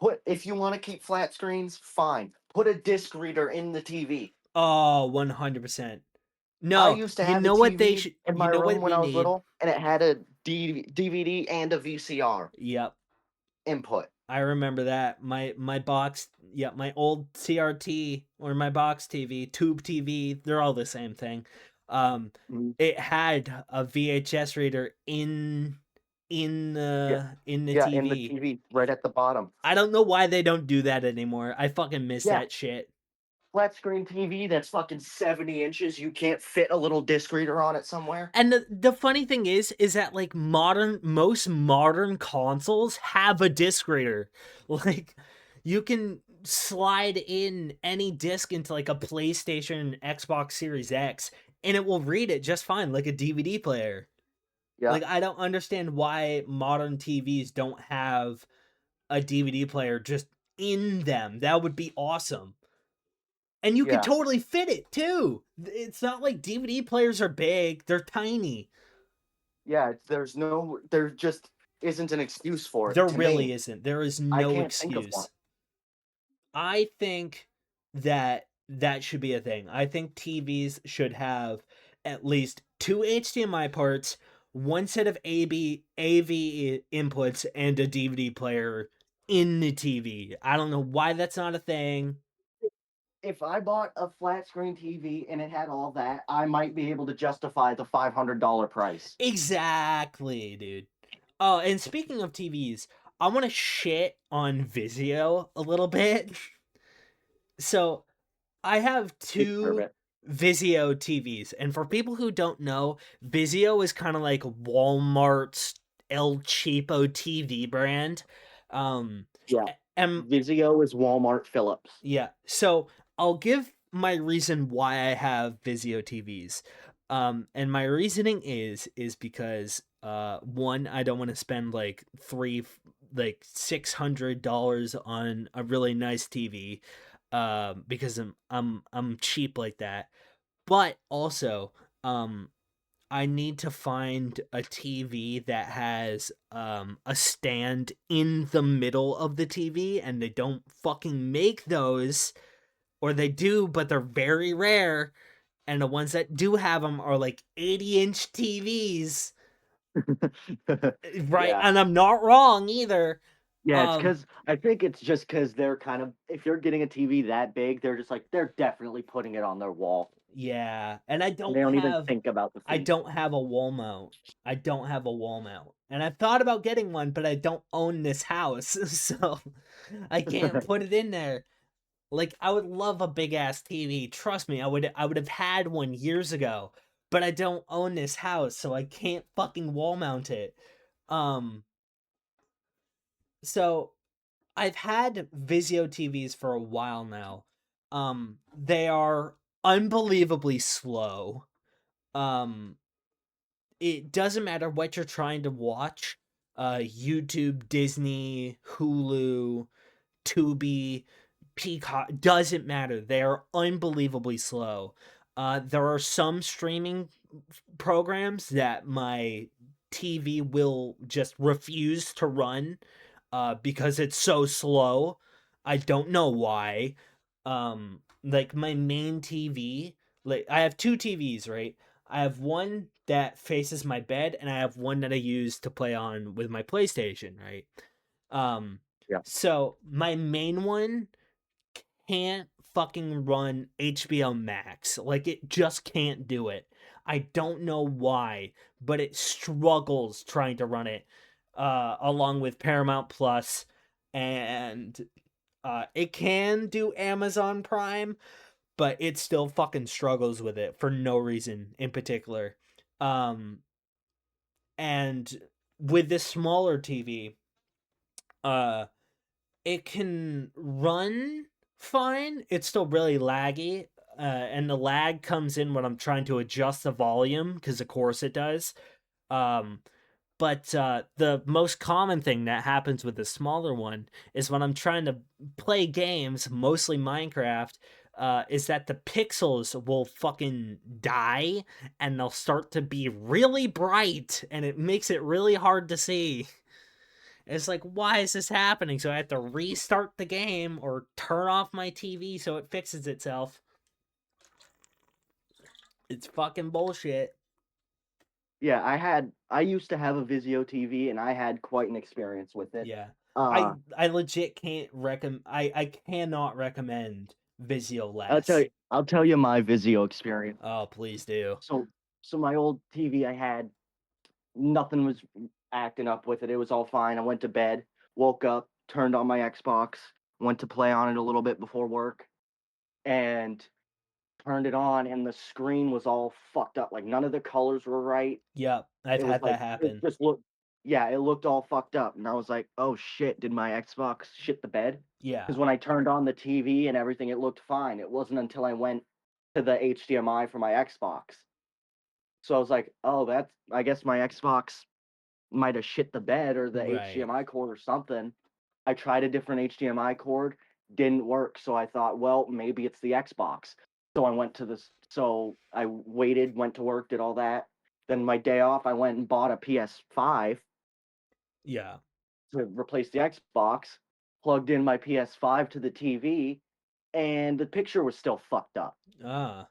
Put if you want to keep flat screens, fine. Put a disc reader in the TV. Oh, 100%. I No, used to you have a know what they TV should in you my know room what when we I was need? little, and it had a DVD and a VCR Yep. input. I remember that. My box, yeah, my old CRT or my box TV, tube TV, they're all the same thing. Um Mhm. it had a VHS reader in Yeah, the yeah, in the TV. TV, right at the bottom. I don't know why they don't do that anymore. I fucking miss Yeah, that shit. flat screen TV that's fucking 70 inches. You can't fit a little disc reader on it somewhere. And the funny thing is that like most modern consoles have a disc reader. Like you can slide in any disc into like a PlayStation, Xbox Series X, and it will read it just fine, like a DVD player. Yeah, Like I don't understand why modern TVs don't have a DVD player just in them. That would be awesome. And you could yeah, totally fit it too. It's not like DVD players are big, they're tiny. yeah. There just isn't an excuse for it There to really me. isn't. There is I no can't think of one. excuse. I think that that should be a thing. I think TVs should have at least two HDMI ports, one set of AV inputs, and a DVD player in the TV. I don't know why that's not a thing. If I bought a flat screen TV and it had all that, I might be able to justify the $500 price. Exactly, dude. Oh, and speaking of TVs, I want to shit on Vizio a little bit. So, I have Deserve two it. Vizio TVs, and for people who don't know, Vizio is kind of like Walmart's El Cheapo TV brand. Um, Yeah. and Vizio is Walmart Philips. yeah, so I'll give my reason why I have Vizio TVs. And my reasoning is because one, I don't want to spend like $600 on a really nice TV, because I'm cheap like that. But also, um, I need to find a TV that has a stand in the middle of the TV, and they don't fucking make those, or they do, but they're very rare. And the ones that do have them are like 80-inch TVs, right? Yeah. And I'm not wrong either. Yeah, it's Um, because I think it's just because they're kind of if you're getting a TV that big, they're just like they're definitely putting it on their wall, yeah, and and they don't even think about the I feet. don't have a wall mount. I don't have a wall mount. And I've thought about getting one, but I don't own this house, so I can't put it in there. Like I would love a big ass TV. Trust me, I would have had one years ago, but I don't own this house, so I can't fucking wall mount it. Um so I've had Vizio TVs for a while now. They are unbelievably slow. Um it doesn't matter what you're trying to watch. YouTube, Disney, Hulu, Tubi, Peacock, doesn't matter. They are unbelievably slow. There are some streaming programs that my TV will just refuse to run because it's so slow. I don't know why. Like my main TV, like I have two TVs, right? I have one that faces my bed, and I have one that I use to play on with my PlayStation, right? Um, Yeah. so my main one can't fucking run HBO Max. Like it just can't do it. I don't know why, but it struggles trying to run it along with Paramount Plus, and it can do Amazon Prime, but it still fucking struggles with it for no reason in particular. Um, and with this smaller TV, uh, it can run fine. It's still really laggy, and the lag comes in when I'm trying to adjust the volume, because of course it does. Um, but the most common thing that happens with the smaller one is when I'm trying to play games, mostly Minecraft, is that the pixels will fucking die and they'll start to be really bright and it makes it really hard to see. It's like, why is this happening? So I have to restart the game or turn off my TV so it fixes itself. It's fucking bullshit. Yeah, I used to have a Vizio TV and I had quite an experience with it. Yeah. Uh, I legit can't recommend I cannot recommend Vizio less. I'll tell you my Vizio experience. Oh, please do. So so my old TV I had, nothing was acting up with it. It was all fine. I went to bed, woke up, turned on my Xbox, went to play on it a little bit before work, and turned it on, and the screen was all fucked up. Like none of the colors were right. Yep, I've It was had that like it happen. just looked, yeah, it looked all fucked up. And I was like, oh shit, did my Xbox shit the bed? Yeah. Because when I turned on the TV and everything, it looked fine. It wasn't until I went to the HDMI for my Xbox. So I was like, oh, that's, I guess my Xbox might have shit the bed or the Right. HDMI cord or something. I tried a different HDMI cord, didn't work. So I thought, well, maybe it's the Xbox. So I went to this. So I waited, went to work, did all that. Then my day off, I went and bought a PS5 Yeah. to replace the Xbox. Plugged in my PS5 to the TV, and the picture was still fucked up. Ah,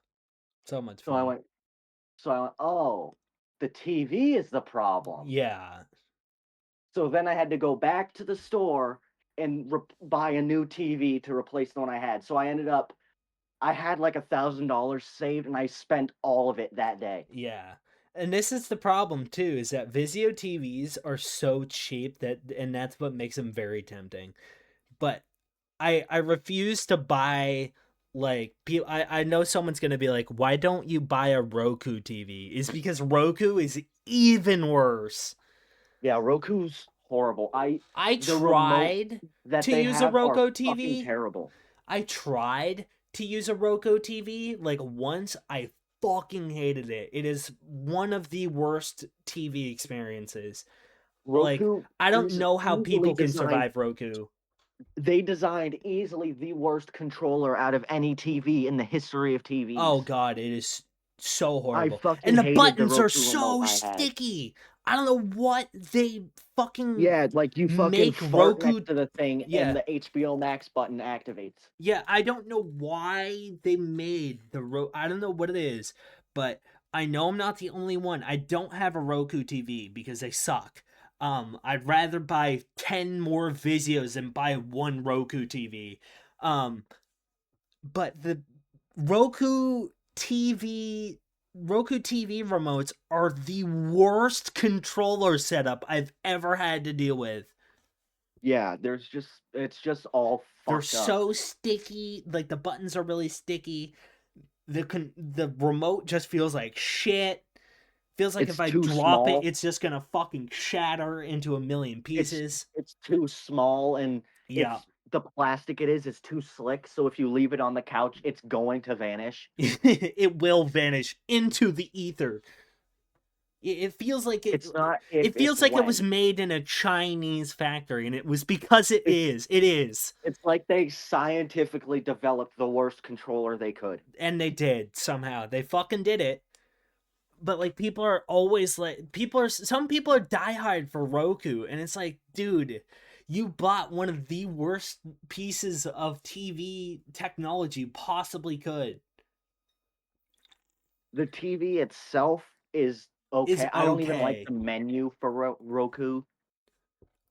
so much So I fun. went. So I went. Oh, the TV is the problem. Yeah. So then I had to go back to the store and buy a new TV to replace the one I had. So I ended up, I had like $1,000 saved, and I spent all of it that day. Yeah. And this is the problem too, is that Vizio TVs are so cheap that, and that's what makes them very tempting. But I refuse to buy, like, I know someone's gonna be like, why don't you buy a Roku TV? Is because Roku is even worse. Yeah, Roku's horrible. I The remote tried that to they use a have are Roku fucking TV. terrible. I tried to use a Roku TV like once. I fucking hated it. It is one of the worst TV experiences. Like, Roku I don't is know how easily people can designed. survive Roku. They designed easily the worst controller out of any TV in the history of Oh TVs. god, it is so I horrible. fucking And the hated the buttons are Roku remote so I had. sticky. I don't know what they fucking Yeah, like you fucking make fart Roku. next to the thing and Yeah. the HBO Max button activates. Yeah, I don't know why they made the I don't know what it is, but I know I'm not the only one. I don't have a Roku TV because they suck. I'd rather buy 10 more Vizios than buy one Roku TV. Um, but the Roku TV Roku TV remotes are the worst controller setup I've ever had to deal with. Yeah, it's just all They're fucked up. so sticky, like the buttons are really sticky. The remote just feels like shit. Feels like if It's I too drop it, small. it's just gonna fucking shatter into a million It's pieces. it's too small, and Yeah. it's the plastic it is too slick, so if you leave it on the couch, it's going to vanish. It will vanish into the ether. It feels like it. It's not if, It it's feels like it was when. made in a Chinese factory, and it was because it It's is. It is, it's like they scientifically developed the worst controller they could. and they did somehow. They fucking did it. But like, people are always like, some people are diehard for Roku, and it's like, dude, you bought one of the worst pieces of TV technology you possibly could. The TV itself is Is okay. I don't even like okay. the menu for Roku,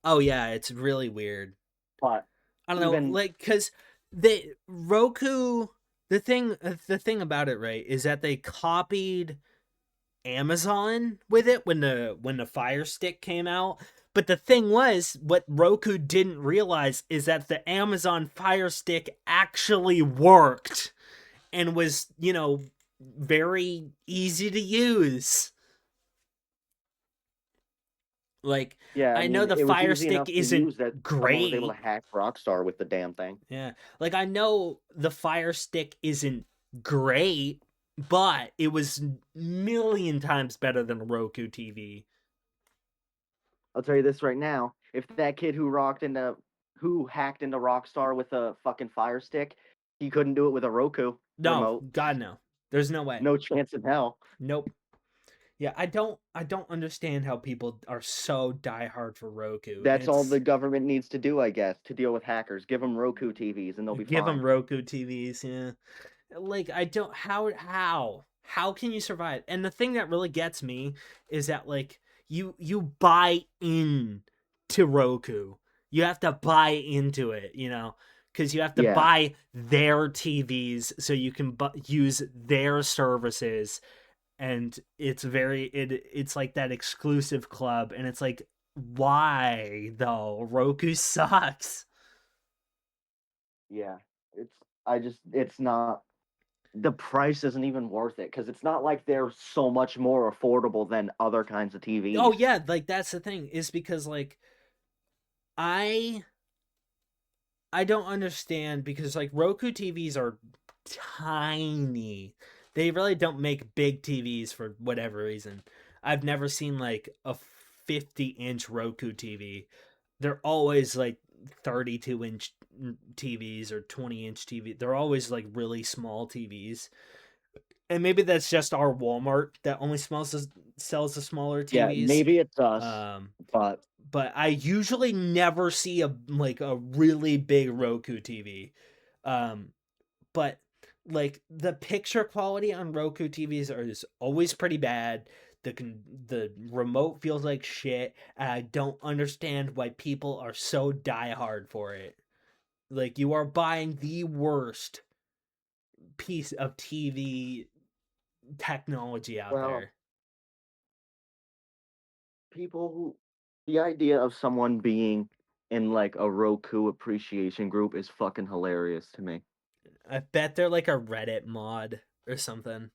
Oh yeah, it's really weird. but I don't know, even like, because the Roku, the thing about it, right, is that they copied Amazon with it when the Fire Stick came out. But the thing was, what Roku didn't realize is that the Amazon Fire Stick actually worked and was, very easy to use. Like, Yeah, I I know mean, the it was Fire easy Stick enough to isn't use that someone was able to great. hack Rockstar with the damn thing. Yeah. Like, I know the Fire Stick isn't great, but it was million times better than a Roku TV. I'll tell you this right now: if that kid who hacked into Rockstar with a fucking Fire Stick, he couldn't do it with a Roku No, remote. God no. There's no way. No chance in hell. Nope. Yeah, I don't understand how people are so diehard for Roku. That's all It's the government needs to do, I guess, to deal with hackers. Give them Roku TVs and they'll be give them fine. Roku TVs, yeah. Like I don't how can you survive? And the thing that really gets me is that like you buy in to Roku. You have to buy into it, because you have to Yeah, buy their TVs so you can use their services, and it's like that exclusive club, and it's like, why though? Roku sucks. yeah. It's it's not, the price isn't even worth it because it's not like they're so much more affordable than other kinds of Oh TVs. yeah, like that's the thing, is because like I I don't understand, because like Roku TVs are tiny. They really don't make big TVs for whatever reason. I've never seen like a 50-inch Roku TV. They're always like 32-inch TVs or 20-inch TV. They're always like really small TVs. And maybe that's just our Walmart that only sells the smaller Yeah, TVs. maybe it's us, Um, but but I usually never see a really big Roku TV. Um, but like the picture quality on Roku TVs is always pretty bad. The remote feels like shit, and I don't understand why people are so diehard for it. Like, you are buying the worst piece of TV technology out well, there. people who the idea of someone being in like a Roku appreciation group is fucking hilarious to me. I bet they're like a Reddit mod or something.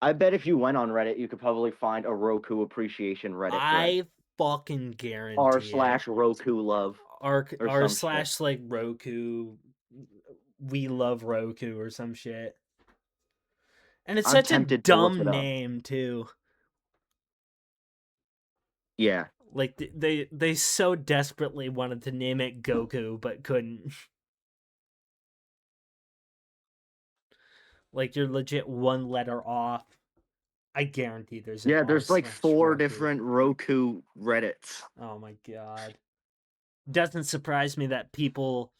I bet if you went on Reddit, you could probably find a Roku appreciation Reddit thread. I fucking R guarantee it. slash Roku love or R some shit. slash like Roku, we love Roku or some shit. And it's I'm such a tempted to look it dumb up. name too. Yeah. Like they so desperately wanted to name it Goku but couldn't. Like, you're legit one letter off. I guarantee there's an Yeah, R there's like slash four Roku. different Roku Reddits. Oh my god. Doesn't surprise me that people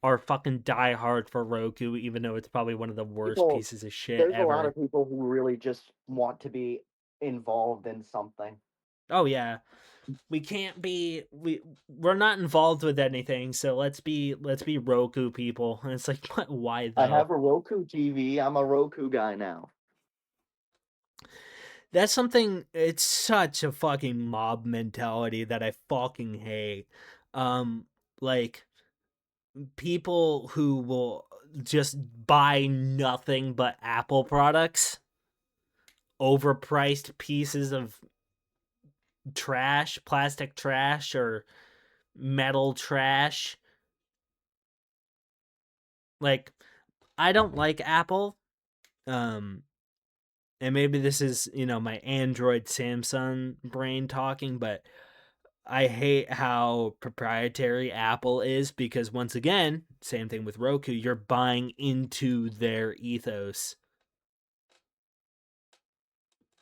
are fucking die hard for Roku, even though it's probably one of the worst People, pieces of shit there's a lot ever. of people who really just want to be involved in something. Oh yeah. We can't be we're not involved with anything, so let's be Roku people. And it's like, what, why I though? have a Roku TV. I'm a Roku guy now. That's something, it's such a fucking mob mentality that I fucking hate. Like, people who will just buy nothing but Apple products, overpriced pieces of trash, plastic trash or metal trash. Like, I don't like Apple. Um and maybe this is, my Android Samsung brain talking, but I hate how proprietary Apple is, because once again, same thing with Roku, you're buying into their ethos.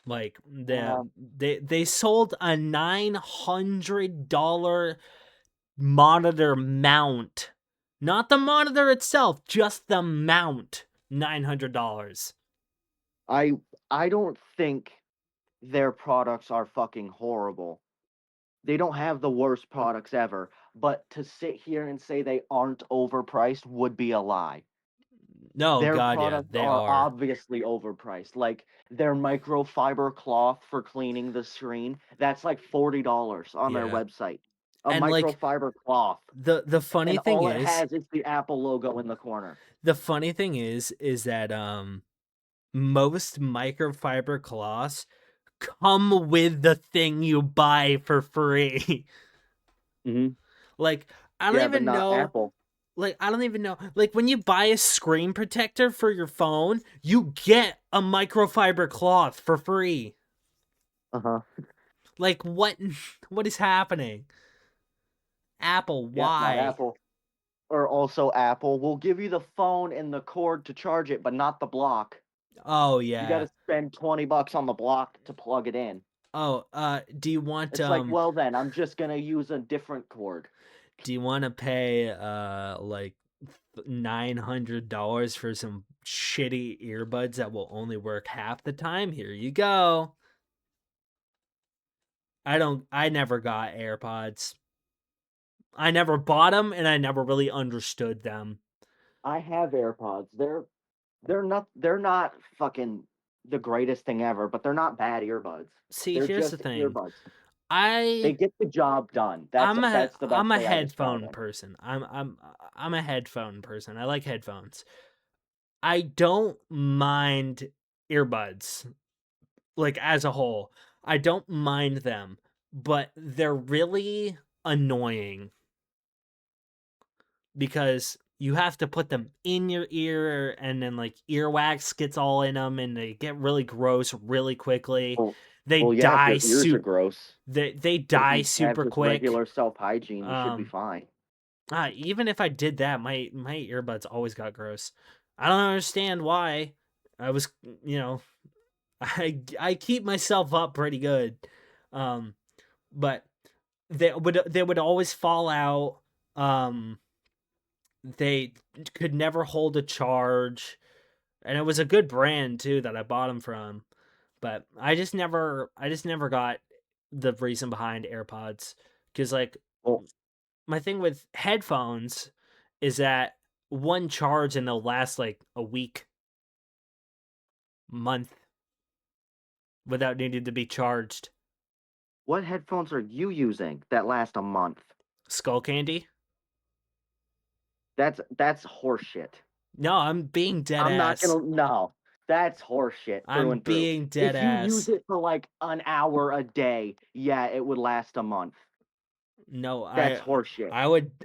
Like, Yeah, they sold a $900 monitor mount. Not the monitor itself, just the mount. $900. I I don't think their products are fucking horrible. They don't have the worst products ever, but to sit here and say they aren't overpriced would be a lie. No, Their God, yeah, products they are are. obviously overpriced. Like their microfiber cloth for cleaning the screen, that's like $40 on their Yeah. website. A And like microfiber cloth, the funny and thing all it is, has is the Apple logo in the corner. is that most microfiber cloths come with the thing you buy for free. Mhm. Like I don't Yeah, but even not know Apple. like I don't even know like when you buy a screen protector for your phone, you get a microfiber cloth for free. Uh-huh. Like what what is happening? Apple, Yeah, not why? Apple. Or also Apple will give you the phone and the cord to charge it, but not the block. Oh You got yeah. to spend $20 on the block to plug it in. Oh, do you want It's like, well then, I'm just gonna use a different cord. to pay like $900 for some shitty earbuds that will only work half the time? Here you go. I never got AirPods. I never bought them and I never really understood them. I have AirPods. They're not fucking the greatest thing ever, but they're not bad earbuds. See, They're here's the just thing. earbuds. They I get the job done. That's I'm a that's the I'm best a way I describe headphone it. person. I'm a headphone person. I like headphones. I don't mind earbuds like as a whole. I don't mind them, but they're really annoying because you have to put them in your ear and then like earwax gets all in them and they get really gross really quickly. Well, They well, yeah, if die your ears are super gross, they but if die you have super just quick. regular self-hygiene, you should be Um fine. even if I did that, my earbuds always got gross. I don't understand why. I was, you know, I keep myself up pretty good. Um but they would always fall out. Um they could never hold a charge, and it was a good brand too that I bought them from. But I just never got the reason behind AirPods because like Well, my thing with headphones is that one charge and they'll last like a week, month without needing to be charged. what headphones are you using that last a month? Skull candy? That's horseshit. No, I'm being dead I'm not ass. gonna no. That's horseshit through I'm and through. being dead If you use ass. it for like an hour a day, yeah, it would last a month. No, That's horseshit.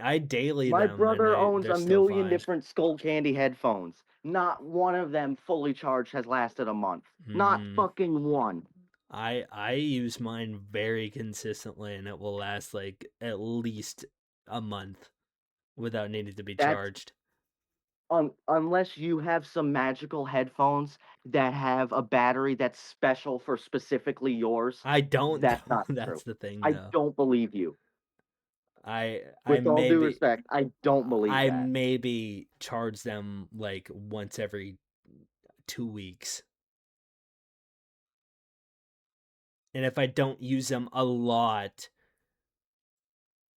I daily My them and brother owns they're a still million fine. different Skull Candy headphones. Not one of them fully charged has lasted a month. Not Hmm. fucking one. I use mine very consistently and it will last like at least a month without needing to be That's charged. unless you have some magical headphones that have a battery that's special for specifically yours. I don't That's though. not That's true. the thing I though. don't believe you. I With all due maybe respect, I don't believe I that. maybe charge them like once every 2 weeks. And if I don't use them a lot,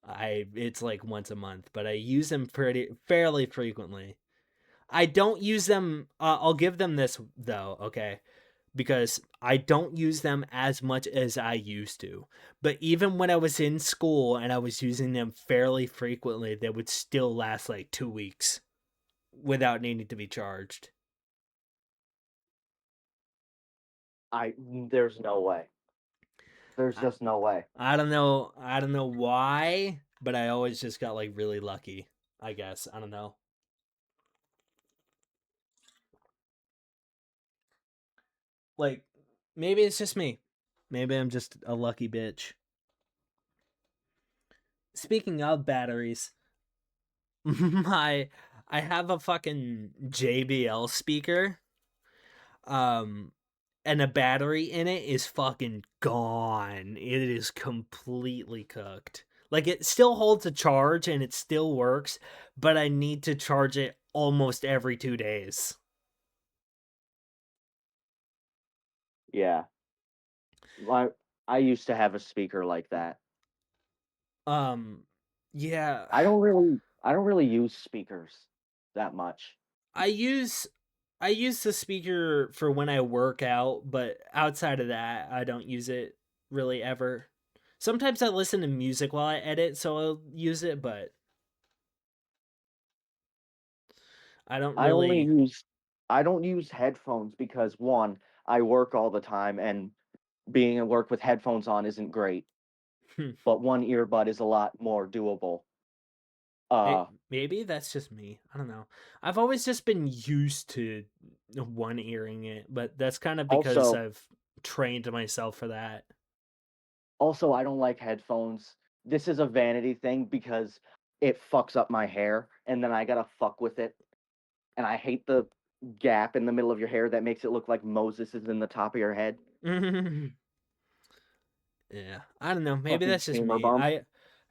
I it's like once a month, but I use them pretty fairly frequently. I don't use them I'll give them this though, okay? Because I don't use them as much as I used to. But even when I was in school and I was using them fairly frequently, they would still last like 2 weeks without needing to be charged. There's no way. There's I, just no way. I don't know. I don't know why, but I always just got like really lucky. I guess I don't know. Like maybe it's just me. Maybe I'm just a lucky bitch. Speaking of batteries, my I have a fucking JBL speaker. Um and a battery in it is fucking gone. It is completely cooked. Like it still holds a charge and it still works, but I need to charge it almost every 2 days. Yeah. My I used to have a speaker like that. Um yeah, I don't really use speakers that much. I use I use the speaker for when I work out, but outside of that, I don't use it really ever. Sometimes I listen to music while I edit, so I'll use it, but I don't I only really. use I don't use headphones because one, I work all the time and being at work with headphones on isn't great, but one earbud is a lot more doable. Uh Maybe that's just me. I don't know. I've always just been used to one earing it, but that's kind of because also I've trained myself for that. also I don't like headphones. This is a vanity thing because it fucks up my hair and then I gotta fuck with it. And I hate the gap in the middle of your hair that makes it look like Moses is in the top of your head. Yeah, I don't know. Maybe Fucking that's just gamer me. bump.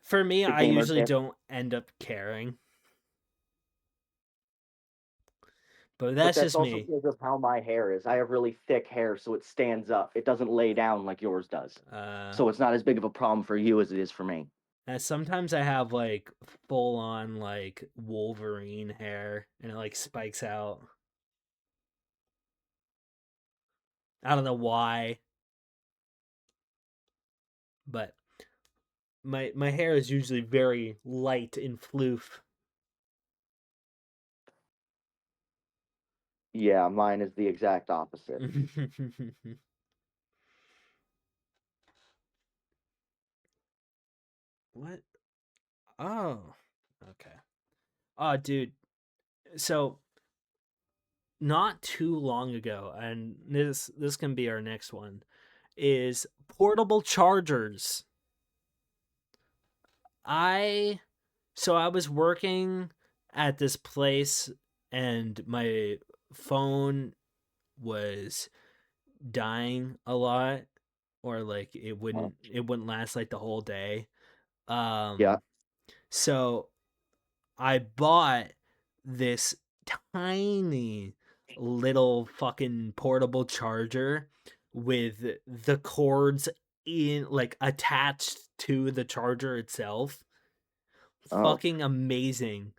For me, The I gamer usually dick. don't end up caring, but But that's that's just also me. because of how my hair is. I have really thick hair, so it stands up. It doesn't lay down like yours does. Uh, So it's not as big of a problem for you as it is for me. Sometimes I have like full on like Wolverine hair, and it like spikes out. I don't know why, but my hair is usually very light and floof. Yeah, mine is the exact opposite. What? Oh, okay. Oh, dude. So not too long ago, and this can be our next one, is portable chargers. I I was working at this place, and my phone was dying a lot, or like Oh, it wouldn't last like the whole day. yeah. Um so I bought this tiny little fucking portable charger with the cords in like attached to the charger itself. Oh, Fucking amazing.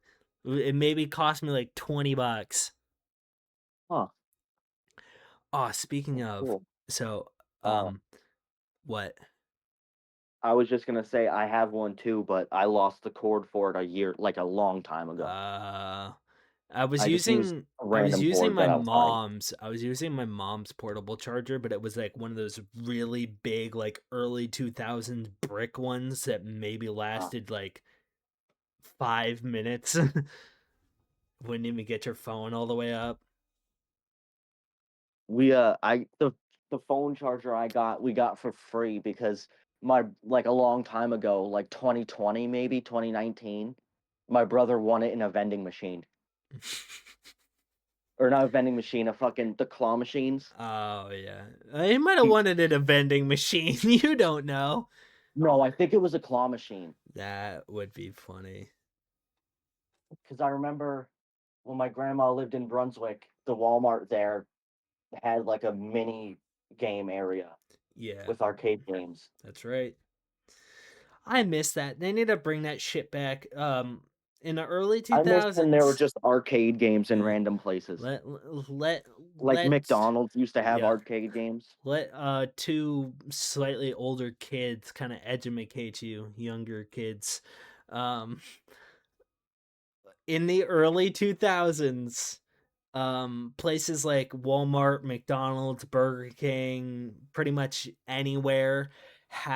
It maybe cost me like $20. huh. Oh, speaking That's of, cool. so Uh, what? I was just gonna say I have one too, but I lost the cord for it like a long time ago. Uh I just used a random cord that I was buying. I was using my mom's portable charger, but it was like one of those really big like early 2000s brick ones that maybe Uh, lasted like 5 minutes. Wouldn't even get your phone all the way up. I the phone charger we got for free because my like a long time ago, like 2020 maybe 2019, my brother won it in a vending machine. Or not a vending machine, a fucking the claw machines. Oh yeah. He might have He wanted it a vending machine. You don't know. No, I think it was a claw machine That would be funny. because I remember when my grandma lived in Brunswick, the Walmart there had like a mini game area Yeah, with arcade games. that's right. I miss that. They need to bring that shit back. In the early I miss when there were 2000s, just arcade games in yeah. random places. Let let Like let McDonald's used to have yeah. arcade games. Let two slightly older kids kind of educate you, younger kids. Um in the early 2000s, places like Walmart, McDonald's, Burger King, pretty much anywhere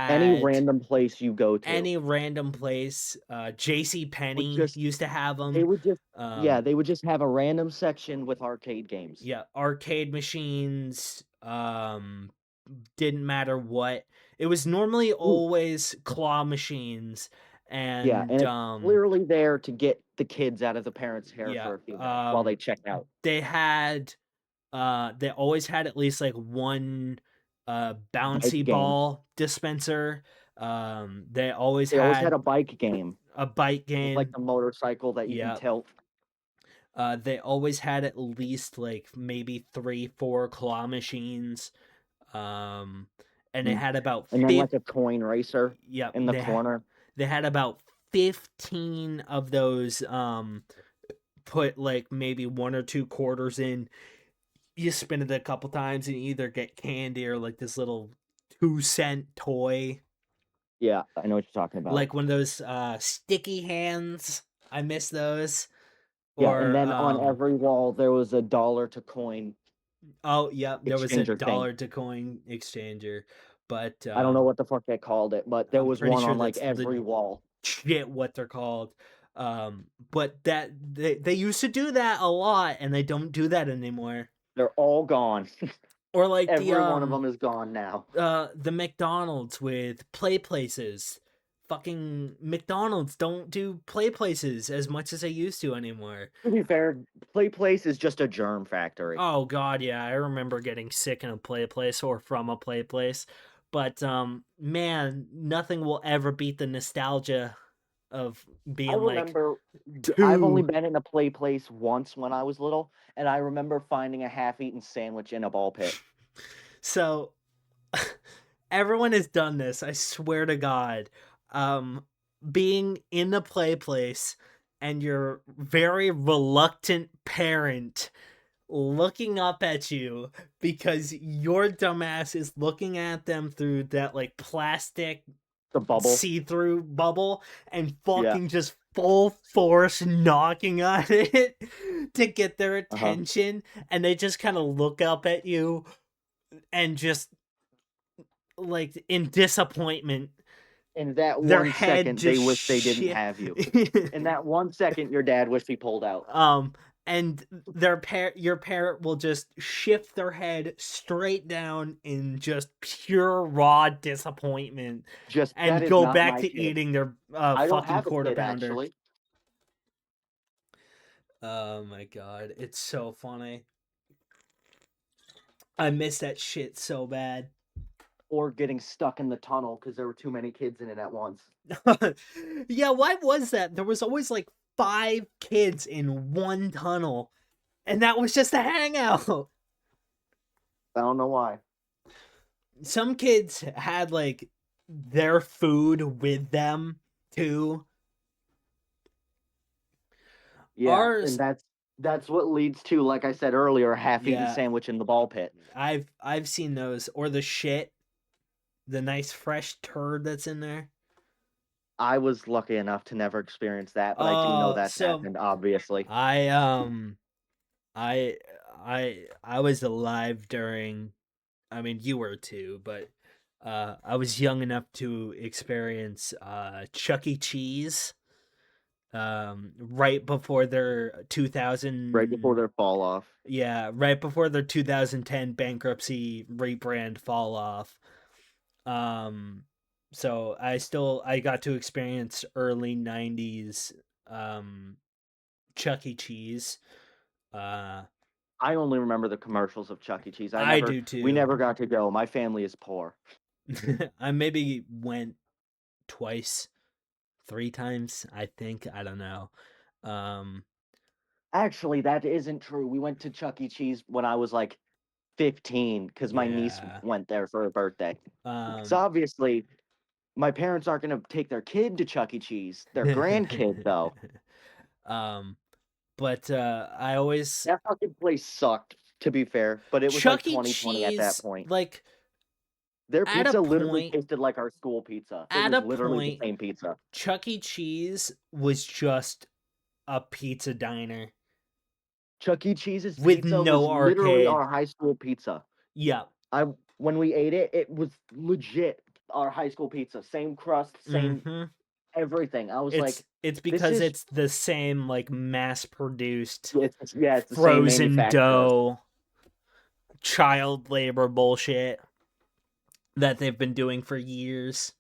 Any had random place you go to any random place. JC would Penney just used to have they them. would just yeah, Um, they would just have a random section with arcade games. yeah, arcade machines. Didn't matter what. It was normally Ooh, always claw machines, yeah, and and it's clearly there to get the kids out of the parents' hair yeah, for a few minutes while they check out. they had they always had at least like one Bike bouncy game. ball dispenser. They always They always had had a bike game a bike with like game. the motorcycle that you can Yeah. tilt. They always had at least like maybe 3, 4 claw machines. Um, and they Mm. had about And then like 50. a coin racer Yep, in the corner. they had about 15 of those put like maybe 1 or 2 quarters in. You spin it a couple times and you either get candy or like this little 2-cent toy. Yeah, I know what you're talking about. Like one of those sticky hands. I miss those. Yeah, and Or then on every wall there was a dollar to coin oh yeah, there was a exchanger thing. dollar to coin exchanger, but I don't know what the fuck they called it, but there I'm was pretty one sure on like that's every wall. legit what they're called. But that they used to do that a lot, and they don't do that anymore. They're all gone. Or like Every one of them is gone now. the McDonald's with play places. Fucking McDonald's don't do play places as much as they used to anymore. To be fair, Play Place is just a germ factory. Oh god, yeah, I remember getting sick in a play place or from a play place. But man, nothing will ever beat the nostalgia of being I like remember I've only two. been in a Play Place once when I was little, and I remember finding a half-eaten sandwich in a ball pit. So everyone has done this, I swear to God. Being in a play place and your very reluctant parent looking up at you because your dumbass is looking at them through that like plastic The bubble. see-through bubble and Yeah. fucking just full force knocking on it to get their Uh-huh. attention, and they just kind of look up at you and just like in disappointment. In that Their 1 head second, they just wish they didn't shit. have you. In that 1 second, your dad wished he pulled out. And your parent will just shift their head straight down in just pure raw disappointment Just that and is go not back my to kid. eating their I don't fucking have a quarter kid, pounder. actually. Oh my god, it's so funny. I miss that shit so bad. Or getting stuck in the tunnel because there were too many kids in it at once. Yeah, why was that? There was always like 5 kids in one tunnel, and that was just a hangout. I don't know why. Some kids had like their food with them too. Yeah, Ours, and that's what leads to, like I said earlier, a half-eaten yeah, sandwich in the ball pit. I've seen those, or the shit, the nice fresh turd that's in there. I was lucky enough to never experience that, but I do know that's So happened, obviously. I I I was alive during, I mean you were too, but I was young enough to experience Chuck E. Cheese right before their 2000, Right before their fall off. yeah, right before their 2010 bankruptcy rebrand fall off. So I got to experience early 90s Chuck E. Cheese. I only remember the commercials of Chuck E. Cheese. I do We too. never got to go. My family is poor. I maybe went twice, 3 times, I think. I don't know. Actually, that isn't true. We went to Chuck E. Cheese when I was like 15 because my niece Yeah. went there for her birthday. So Um, obviously, my parents aren't gonna take their kid to Chuck E. Cheese. Their grandkid, though. But I always That fucking place sucked, to be fair, but it was like Chuck E. 2020 at that Cheese, point. like Their at a pizza literally point, tasted like our school pizza. It at was a literally the point, same pizza. Chuck E. Cheese was just a pizza diner Chuck E. Cheese's with pizza was no literally arcade. our high school pizza. Yeah. When we ate it, it was legit our high school pizza. Same crust, same Mhm. everything. I was like, It's this because is it's the same like mass-produced it's the same frozen manufacturer. dough child labor bullshit that they've been doing for years.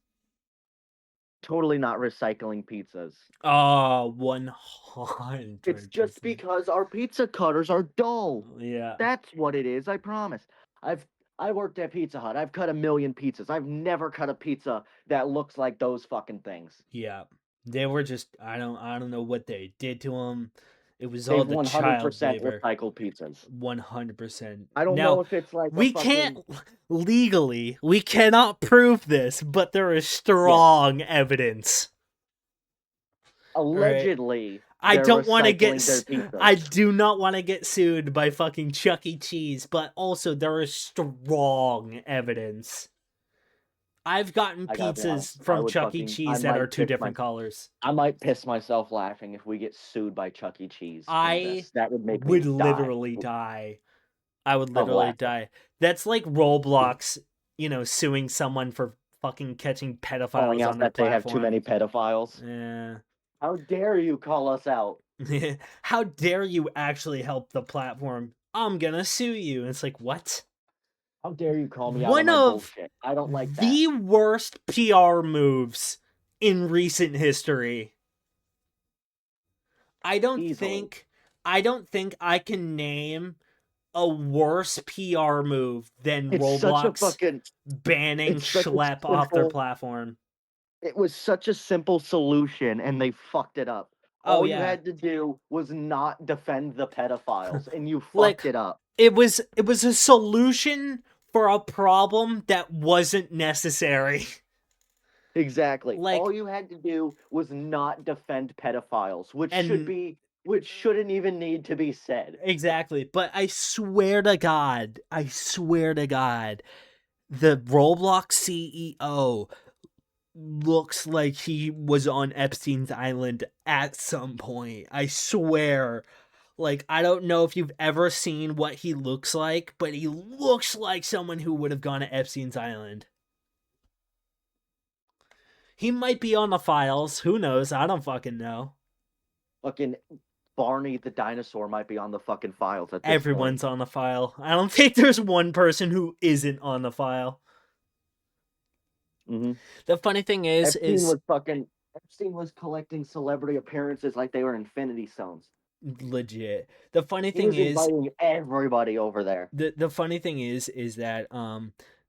Totally not recycling pizzas. Oh, 100%. It's just because our pizza cutters are dull. Yeah. That's what it is, I promise. I worked at Pizza Hut. I've cut a million pizzas. I've never cut a pizza that looks like those fucking things. Yeah. They were just I don't know what they did to them. It was all They've the 100% child labor. recycled pizzas. 100%. I don't Now, know if it's like we can't legally, we cannot prove this, but there is strong evidence. allegedly. I They're don't want to get. recycling their I pizzas. do not want to get sued by fucking Chuck E. Cheese, but also there is strong evidence. I've gotten I gotta be honest. pizzas from Chuck E. I Cheese that are might two piss my different colors. I might piss myself laughing if we get sued by Chuck E. Cheese from I this. That would make would me die literally die. I would of literally laughter. die. That's like Roblox, suing someone for fucking catching Calling pedophiles on out their that they have too platform. many pedophiles. Yeah. How dare you call us out? How dare you actually help the platform? I'm gonna sue you. And it's like, what? How dare you call me out on One my of bullshit? I don't like that. the worst PR moves in recent history. I don't Easily. think I don't think I can name a worse PR move than It's such a Roblox fucking banning it's such a Schlepp off their simple platform. it was such a simple solution and they fucked it up. Oh All you yeah. had to do was not defend the pedophiles and you Like fucked it up. it was a solution for a problem that wasn't necessary. Exactly. Like All you had to do was not defend pedophiles, and which shouldn't even need to be said. exactly, but I swear to God, the Roblox CEO looks like he was on Epstein's island at some point. I swear. Like, I don't know if you've ever seen what he looks like, but he looks like someone who would have gone to Epstein's island. He might be on the files. Who knows? I don't fucking know. Fucking Barney the dinosaur might be on the fucking files at this point. Everyone's on the file. I don't think there's one person who isn't on the file. Mm-hmm. The funny thing is Epstein was collecting celebrity appearances like they were Infinity Stones. legit. The funny He thing was is, inviting everybody over there. the funny thing is that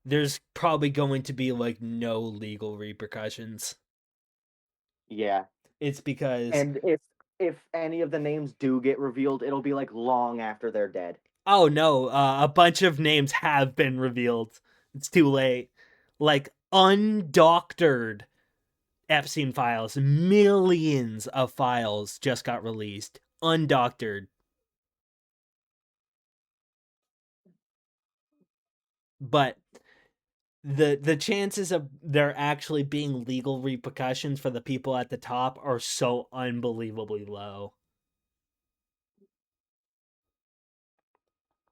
there's probably going to be like no legal repercussions. Yeah. It's because And if any of the names do get revealed, it'll be like long after they're dead. oh no, a bunch of names have been revealed. It's too late. Like undoctored Epstein files, millions of files just got released. Undoctored. But the chances of there actually being legal repercussions for the people at the top are so unbelievably low.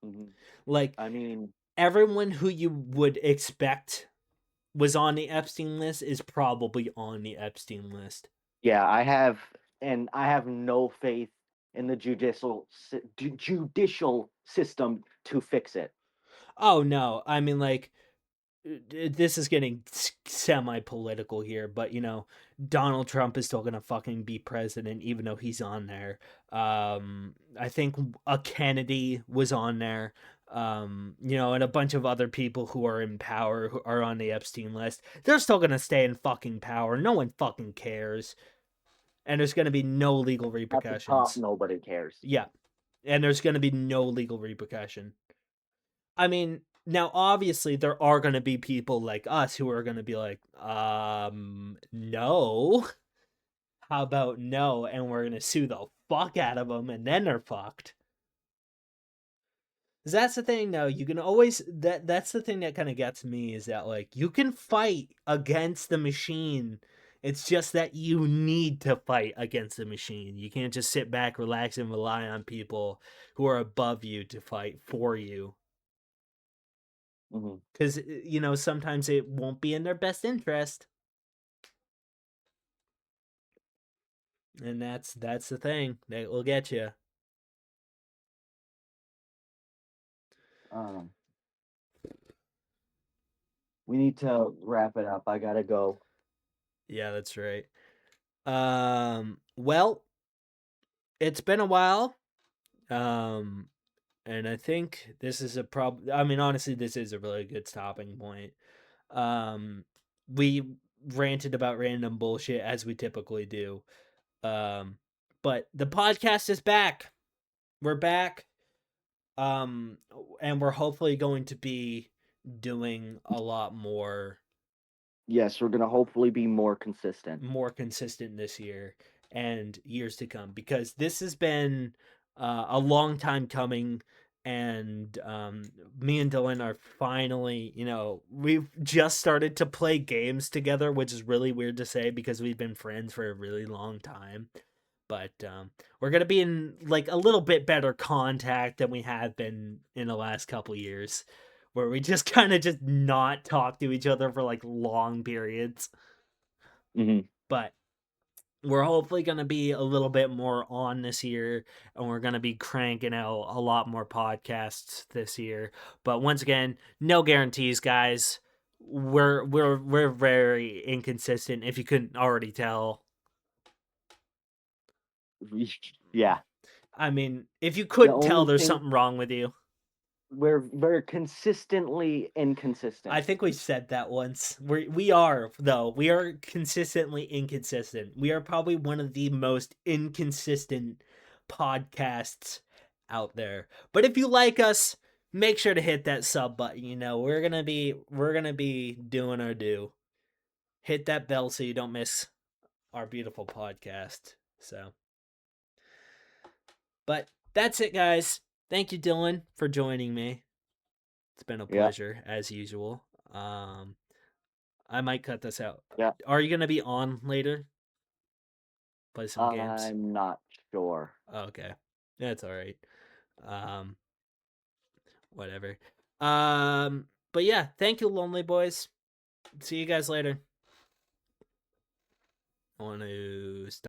Mm-hmm. Like I mean, everyone who you would expect was on the Epstein list is probably on the Epstein list. yeah, I have no faith in the judicial system to fix it. Oh no, I mean like this is getting semi-political here, but Donald Trump is still gonna fucking be president even though he's on there. I think a Kennedy was on there. And a bunch of other people who are in power who are on the Epstein list. They're still gonna stay in fucking power. No one fucking cares. And there's gonna be no legal At the top, repercussions. nobody cares. Yeah. And there's gonna be no legal repercussion. I mean, now obviously there are going to be people like us who are going to be like, no. How about no? And we're going to sue the fuck out of them and then they're fucked. 'Cause that's the thing though, you can always that's the thing that kind of gets me is that like you can fight against the machine. It's just that you need to fight against the machine. You can't just sit back, relax, and rely on people who are above you to fight for you. Mm-hmm. Because sometimes it won't be in their best interest, and that's the thing that will get you. Um, we need to wrap it up. I gotta go. Yeah, that's right. Well, it's been a while. And I think this is a problem. I mean, honestly, this is a really good stopping point. We ranted about random bullshit as we typically do. But the podcast is back. We're back. And we're hopefully going to be doing a lot Yes, we're gonna hopefully be more consistent. consistent this year. and years to come, because this has been a long time coming. And me and Dylan are finally, we've just started to play games together, which is really weird to say because we've been friends for a really long time. But we're gonna be in like a little bit better contact than we have been in the last couple years, where we just kind of just not talk to each other for like long periods. Hmm. But we're hopefully going to be a little bit more on this year, and we're going to be cranking out a lot more podcasts this year. But once again, no guarantees, guys. We're very inconsistent, if you couldn't already tell. Yeah. I mean, if you The couldn't tell, only there's thing, something wrong with you. we're very consistently inconsistent. I think we said that once. We are, though. We are consistently inconsistent. We are probably one of the most inconsistent podcasts out there. But if you like us, make sure to hit that sub button. We're gonna be doing our due. Hit that bell so you don't miss our beautiful podcast. So, but that's it, guys. Thank you, Dylan, for joining me. It's been a Yeah. pleasure as usual. I might cut this out. Yeah. Are you gonna be on later? Play some games? I'm not sure. Okay. That's alright. Um Whatever. But yeah, thank you, Lonely Boys. See you guys later. I want to stop.